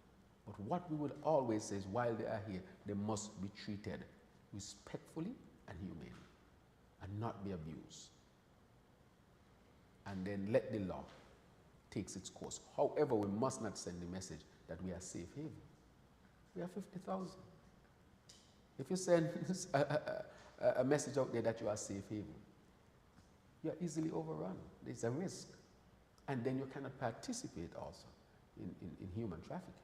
C: But what we will always say is while they are here, they must be treated respectfully and humanely and not be abused. And then let the law take its course. However, we must not send the message that we are safe haven. We are 50,000. If you send a message out there that you are safe haven, you are easily overrun. There's a risk. And then you cannot participate also in human trafficking.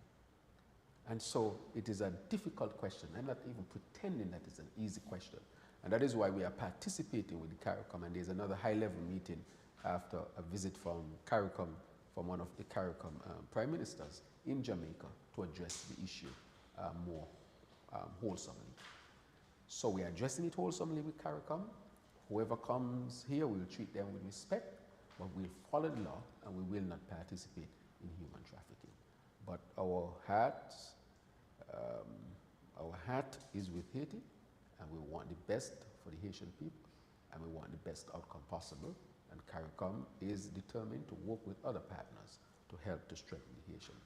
C: And so it is a difficult question. I'm not even pretending that it's an easy question. And that is why we are participating with the CARICOM. And there's another high-level meeting after a visit from CARICOM, from one of the CARICOM prime ministers in Jamaica to address the issue more wholesomely. So we are addressing it wholesomely with CARICOM. Whoever comes here, we'll treat them with respect, but we'll follow the law and we will not participate in human trafficking. But our hat is with Haiti, and we want the best for the Haitian people, and we want the best outcome possible. And CARICOM is determined to work with other partners to help to strengthen the Haitian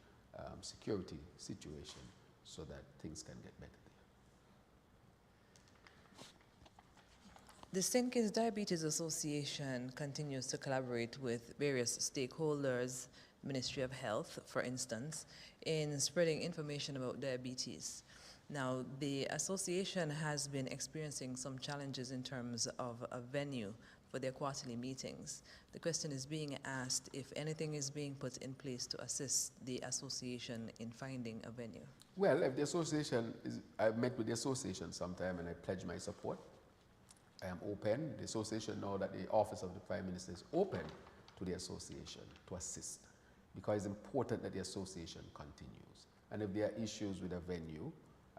C: security situation so that things can get better there.
E: The St. Kitts Diabetes Association continues to collaborate with various stakeholders, Ministry of Health, for instance, in spreading information about diabetes. Now, the association has been experiencing some challenges in terms of a venue for their quarterly meetings. The question is being asked if anything is being put in place to assist the association in finding a venue.
C: Well, if the association is, I've met with the association sometime and I pledge my support. I am open. The association know that the office of the Prime Minister is open to the association to assist, because it's important that the association continues. And if there are issues with a venue,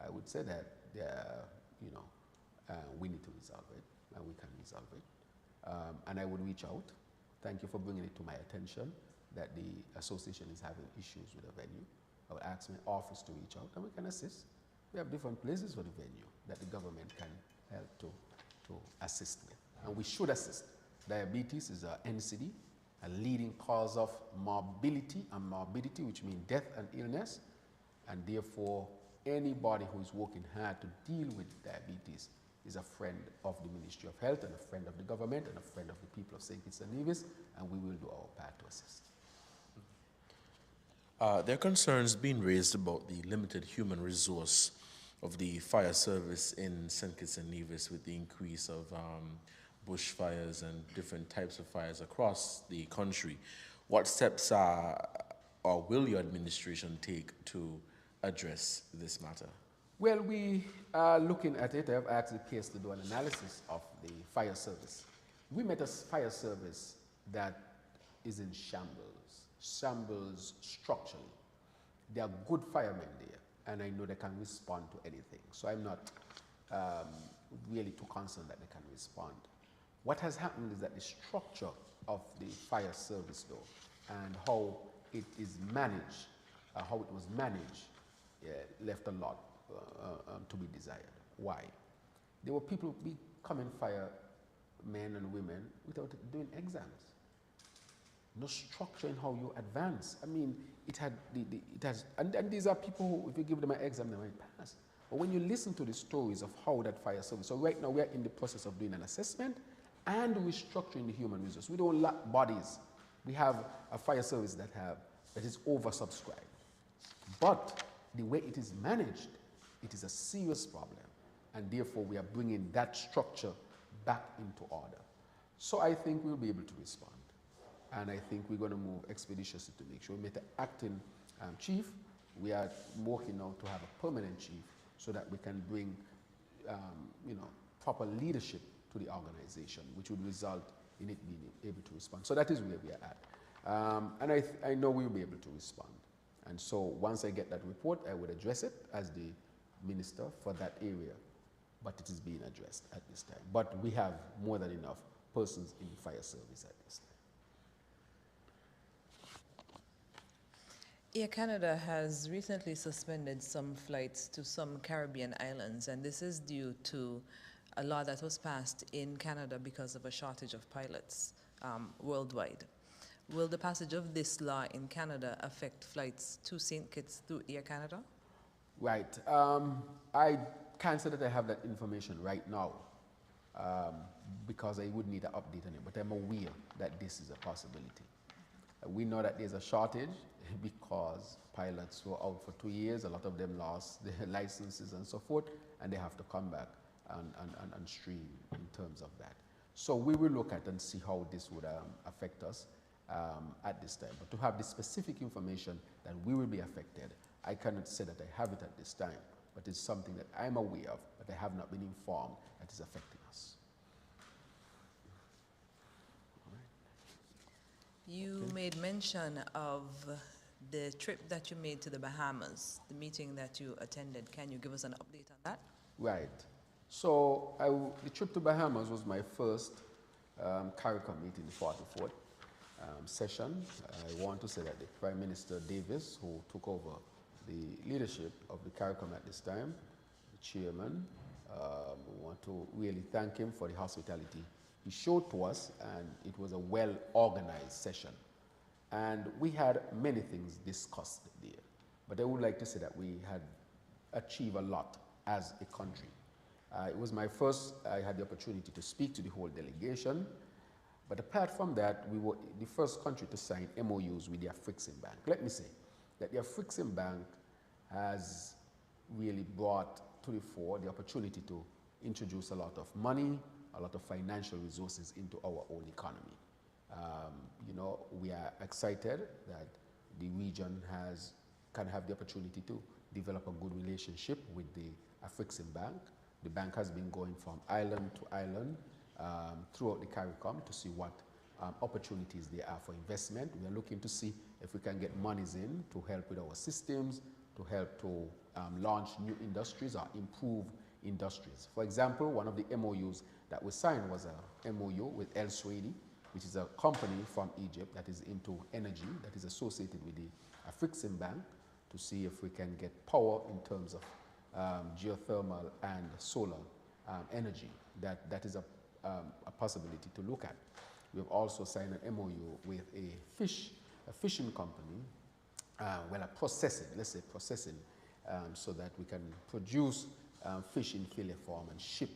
C: I would say that we need to resolve it, and we can resolve it. And I would reach out. Thank you for bringing it to my attention that the association is having issues with a venue. I would ask my office to reach out, and we can assist. We have different places for the venue that the government can help to assist with, and we should assist. Diabetes is an NCD, a leading cause of morbidity, which means death and illness, and therefore anybody who is working hard to deal with diabetes is a friend of the Ministry of Health and a friend of the government and a friend of the people of St. Kitts and Nevis, and we will do our part to assist.
D: There are concerns being raised about the limited human resource of the fire service in St. Kitts and Nevis with the increase of bushfires and different types of fires across the country. What steps are or will your administration take to address this matter?
C: Well, we are looking at it. I've asked the PS to do an analysis of the fire service. We met a fire service that is in shambles structurally. There are good firemen there, and I know they can respond to anything. So I'm not really too concerned that they can respond. What has happened is that the structure of the fire service, though, and how it is managed, how it was managed, left a lot to be desired. Why? There were people becoming firemen and women without doing exams. No structure in how you advance. I mean, it has, and these are people who, if you give them an exam, they might pass. But when you listen to the stories of how that fire service, so right now we're in the process of doing an assessment and restructuring the human resource. We don't lack bodies. We have a fire service that is oversubscribed. But the way it is managed, it is a serious problem. And therefore, we are bringing that structure back into order. So I think we'll be able to respond. And I think we're going to move expeditiously to make sure we make the acting chief. We are working now to have a permanent chief so that we can bring, proper leadership to the organization, which would result in it being able to respond. So that is where we are at. And I know we'll be able to respond. And so once I get that report, I would address it as the minister for that area. But it is being addressed at this time. But we have more than enough persons in the fire service at this time.
E: Air Canada has recently suspended some flights to some Caribbean islands, and this is due to a law that was passed in Canada because of a shortage of pilots worldwide. Will the passage of this law in Canada affect flights to St. Kitts through Air Canada?
C: Right. I can't say that I have that information right now because I would need an update on it, but I'm aware that this is a possibility. We know that there's a shortage because pilots were out for 2 years, a lot of them lost their licenses and so forth, and they have to come back and stream in terms of that. So we will look at and see how this would affect us at this time. But to have the specific information that we will be affected, I cannot say that I have it at this time, but it's something that I'm aware of, but I have not been informed that is affecting us.
E: You made mention of the trip that you made to the Bahamas, the meeting that you attended. Can you give us an update on that?
C: Right. So the trip to Bahamas was my first CARICOM meeting, the 44th session. I want to say that the Prime Minister Davis, who took over the leadership of the CARICOM at this time, the chairman, we want to really thank him for the hospitality he showed to us, and it was a well-organized session. And we had many things discussed there. But I would like to say that we had achieved a lot as a country. It was my first, I had the opportunity to speak to the whole delegation. But apart from that, we were the first country to sign MOUs with the African Bank. Let me say that the African Bank has really brought to the fore the opportunity to introduce a lot of money, a lot of financial resources into our own economy. We are excited that the region can have the opportunity to develop a good relationship with the African Bank. The bank has been going from island to island throughout the CARICOM to see what opportunities there are for investment. We are looking to see if we can get monies in to help with our systems, to help to launch new industries or improve industries. For example, one of the MOUs that we signed was a MOU with El Suedi, which is a company from Egypt that is into energy, that is associated with the African Bank, to see if we can get power in terms of geothermal and solar energy. That is a possibility to look at. We have also signed an MOU with a fishing company, a processing, let's say processing, so that we can produce fish in fillet form and ship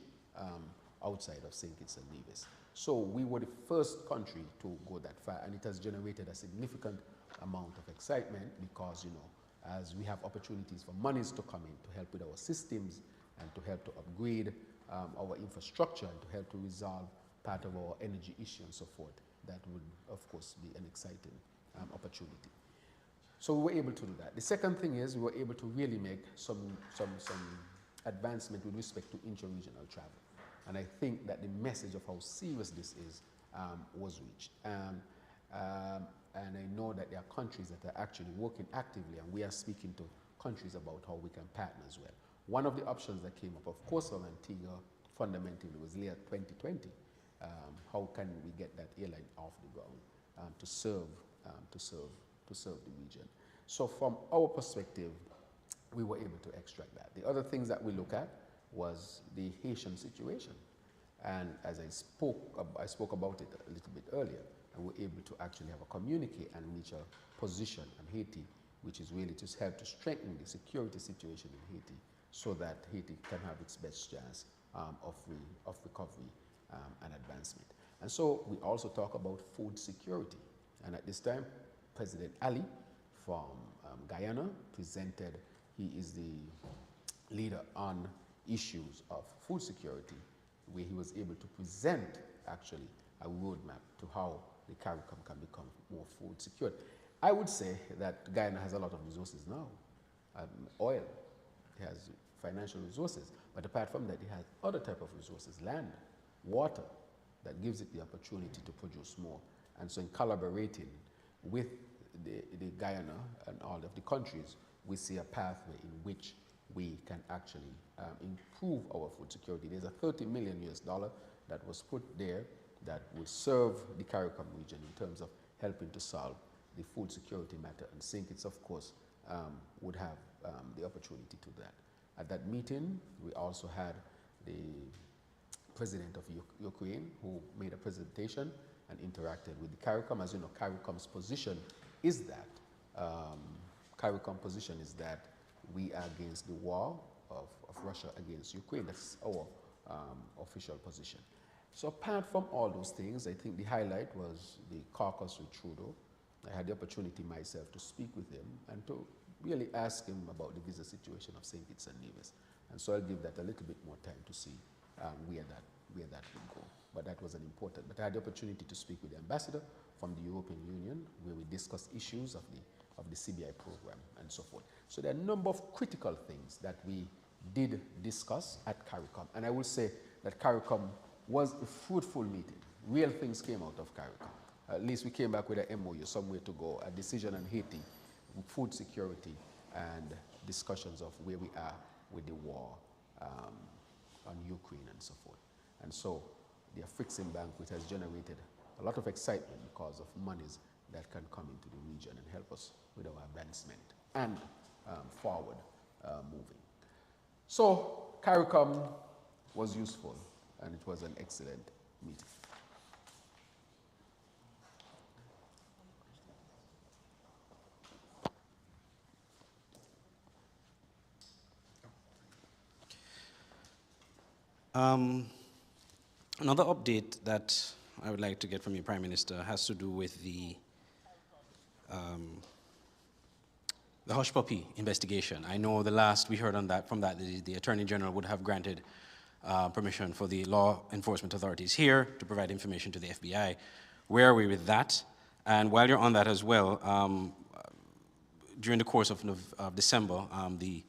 C: outside of St. Kitts and Nevis. So we were the first country to go that far, and it has generated a significant amount of excitement because, you know, as we have opportunities for monies to come in to help with our systems and to help to upgrade our infrastructure and to help to resolve part of our energy issue and so forth, that would, of course, be an exciting opportunity. So we were able to do that. The second thing is we were able to really make some advancement with respect to inter-regional travel. And I think that the message of how serious this is was reached. And I know that there are countries that are actually working actively, and we are speaking to countries about how we can partner as well. One of the options that came up, of course, from Antigua fundamentally was late 2020. How can we get that airline off the ground to serve the region? So from our perspective, we were able to extract that. The other things that we look at was the Haitian situation. And as I spoke about it a little bit earlier, and we're able to actually have a communique and reach a position on Haiti, which is really to help to strengthen the security situation in Haiti so that Haiti can have its best chance of recovery and advancement. And so we also talk about food security. And at this time, President Ali from Guyana presented, he is the leader on issues of food security, where he was able to present actually a roadmap to how the CARICOM can become more food secure. I would say that Guyana has a lot of resources now. Oil, it has financial resources, but apart from that, it has other type of resources, land, water, that gives it the opportunity to produce more. And so in collaborating with the Guyana and all of the countries, we see a pathway in which we can actually improve our food security. There's a $30 million that was put there that will serve the CARICOM region in terms of helping to solve the food security matter. And St. Kitts, of course, would have the opportunity to that. At that meeting, we also had the president of Ukraine who made a presentation and interacted with the CARICOM. As you know, CARICOM's position is that, we are against the war of Russia against Ukraine. That's our official position. So apart from all those things, I think the highlight was the caucus with Trudeau. I had the opportunity myself to speak with him and to really ask him about the visa situation of St. Kitts and Nevis. And so I'll give that a little bit more time to see where that will go. But that was an important. But I had the opportunity to speak with the ambassador from the European Union, where we discussed issues of the CBI program and so forth. So there are a number of critical things that we did discuss at CARICOM. And I will say that CARICOM was a fruitful meeting. Real things came out of CARICOM. At least we came back with an MOU, somewhere to go, a decision on Haiti, food security, and discussions of where we are with the war on Ukraine and so forth. And so the African banquet has generated a lot of excitement because of monies that can come into the region and help us with our advancement and forward moving. So CARICOM was useful, and it was an excellent meeting.
F: Another update that I would like to get from you, Prime Minister, has to do with the hush puppy investigation. I know the last we heard on that, the Attorney General would have granted permission for the law enforcement authorities here to provide information to the FBI. Where are we with that? And while you're on that as well, during the course of December, the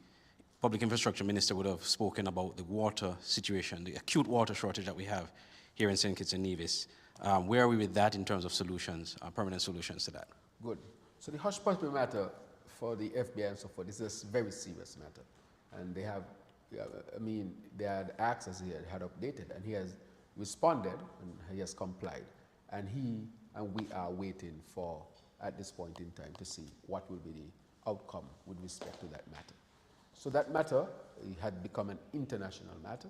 F: Public Infrastructure Minister would have spoken about the water situation, the acute water shortage that we have here in St. Kitts and Nevis. Where are we with that in terms of solutions, permanent solutions to that?
C: Good. So the hush puppy matter for the FBI and so forth is a very serious matter. And they have, they had asked as he had updated, and he has responded, and he has complied. And we are waiting for, at this point in time, to see what will be the outcome with respect to that matter. So that matter had become an international matter,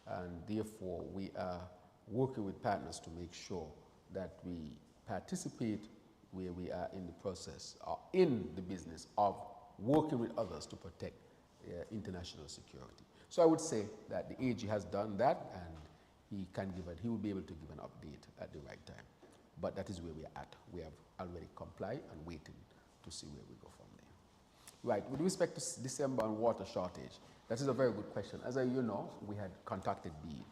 C: and therefore we are working with partners to make sure that we participate where we are in the process or in the business of working with others to protect international security. So I would say that the AG has done that, and he will be able to give an update at the right time. but that is where we are at. We have already complied and waiting to see where we go from there. Right, with respect to December and water shortage, that is a very good question. As you know, we had contacted BEAD.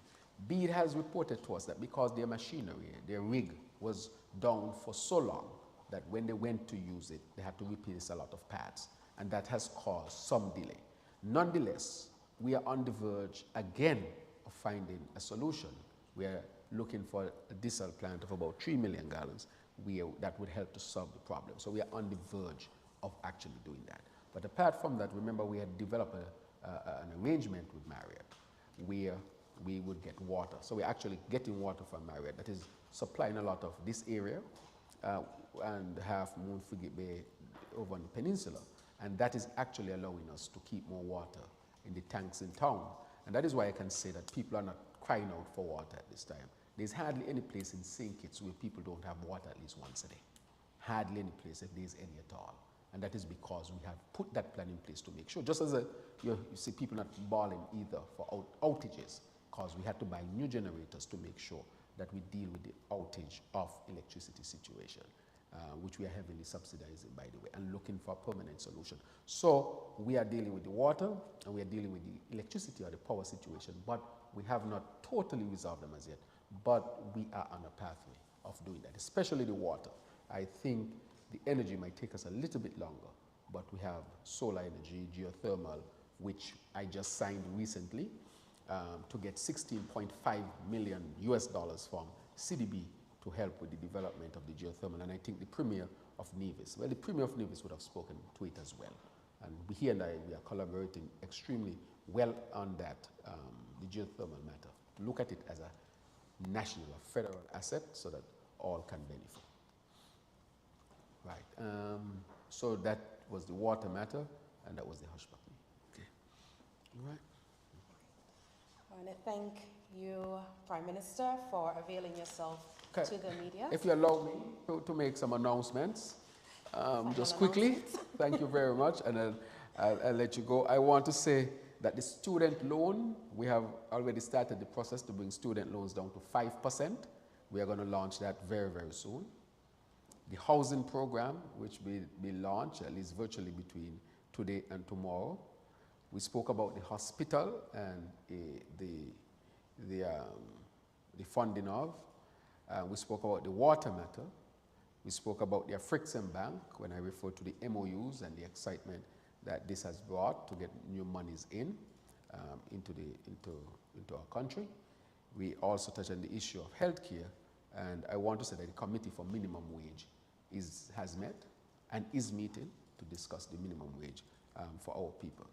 C: BEAD has reported to us that because their machinery, their rig was down for so long that when they went to use it, they had to replace a lot of parts, and that has caused some delay. Nonetheless, we are on the verge again of finding a solution. We are looking for a diesel plant of about 3 million gallons that would help to solve the problem. So we are on the verge of actually doing that. But apart from that, remember we had developed an arrangement with Marriott where we would get water. So we're actually getting water from Marriott that is supplying a lot of this area and half Moon Frigate Bay over on the peninsula. And that is actually allowing us to keep more water in the tanks in town. And that is why I can say that people are not crying out for water at this time. There's hardly any place in St. Kitts where people don't have water at least once a day. Hardly any place, if there's any at all. And that is because we have put that plan in place to make sure, just as you see people not bawling either for outages, because we had to buy new generators to make sure that we deal with the outage of electricity situation, which we are heavily subsidizing, by the way, and looking for a permanent solution. So we are dealing with the water, and we are dealing with the electricity or the power situation, but we have not totally resolved them as yet, but we are on a pathway of doing that, especially the water. I think the energy might take us a little bit longer, but we have solar energy, geothermal, which I just signed recently to get $16.5 million from CDB to help with the development of the geothermal. And I think the Premier of Nevis, well, the Premier of Nevis would have spoken to it as well. And he and I, we are collaborating extremely well on that, the geothermal matter. Look at it as a national, a federal asset so that all can benefit. Right, so that was the water matter, and that was the hush puppy. Okay, all right.
B: I want to thank you, Prime Minister, for availing yourself to the media.
C: If you allow me to make some announcements, just quickly, thank you very much, and then I'll let you go. I want to say that the student loan, we have already started the process to bring student loans down to 5%. We are going to launch that very, very soon. The housing program, which will be launched at least virtually between today and tomorrow. We spoke about the hospital and the funding of. We spoke about the water matter. We spoke about the African Bank when I referred to the MOUs and the excitement that this has brought to get new monies into our country. We also touched on the issue of healthcare, and I want to say that the Committee for Minimum Wage has met and is meeting to discuss the minimum wage for our people.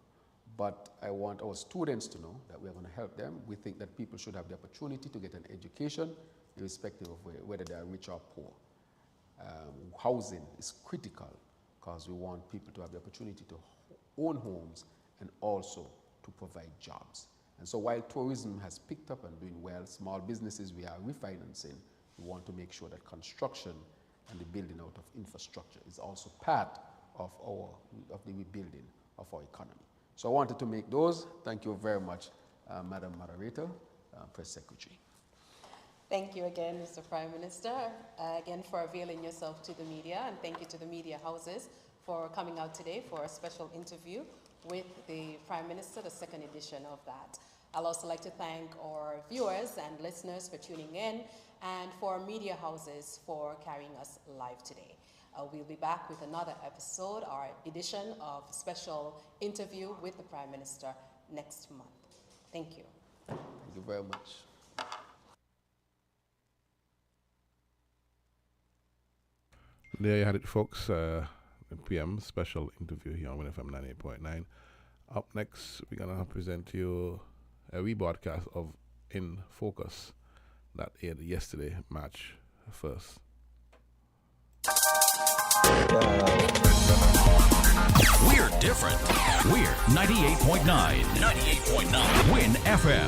C: But I want our students to know that we're going to help them. We think that people should have the opportunity to get an education, irrespective of whether they are rich or poor. Housing is critical because we want people to have the opportunity to own homes and also to provide jobs. And so while tourism has picked up and doing well, small businesses we are refinancing, we want to make sure that construction and the building out of infrastructure is also part of the rebuilding of our economy. So I wanted to make those. Thank you very much, Madam Moderator, Press Secretary.
B: Thank you again, Mr. Prime Minister, again for availing yourself to the media, and thank you to the media houses for coming out today for a special interview with the Prime Minister, the second edition of that. I'd also like to thank our viewers and listeners for tuning in, and for media houses for carrying us live today. We'll be back with another episode or edition of special interview with the Prime Minister next month. Thank you.
C: Thank you very much.
A: There you had it, folks. The PM special interview here on WINNFM 98.9. Up next, we're going to present to you a rebroadcast of In Focus that aired yesterday, March 1st.
G: We're different. We're 98.9. 98.9. WIN FM.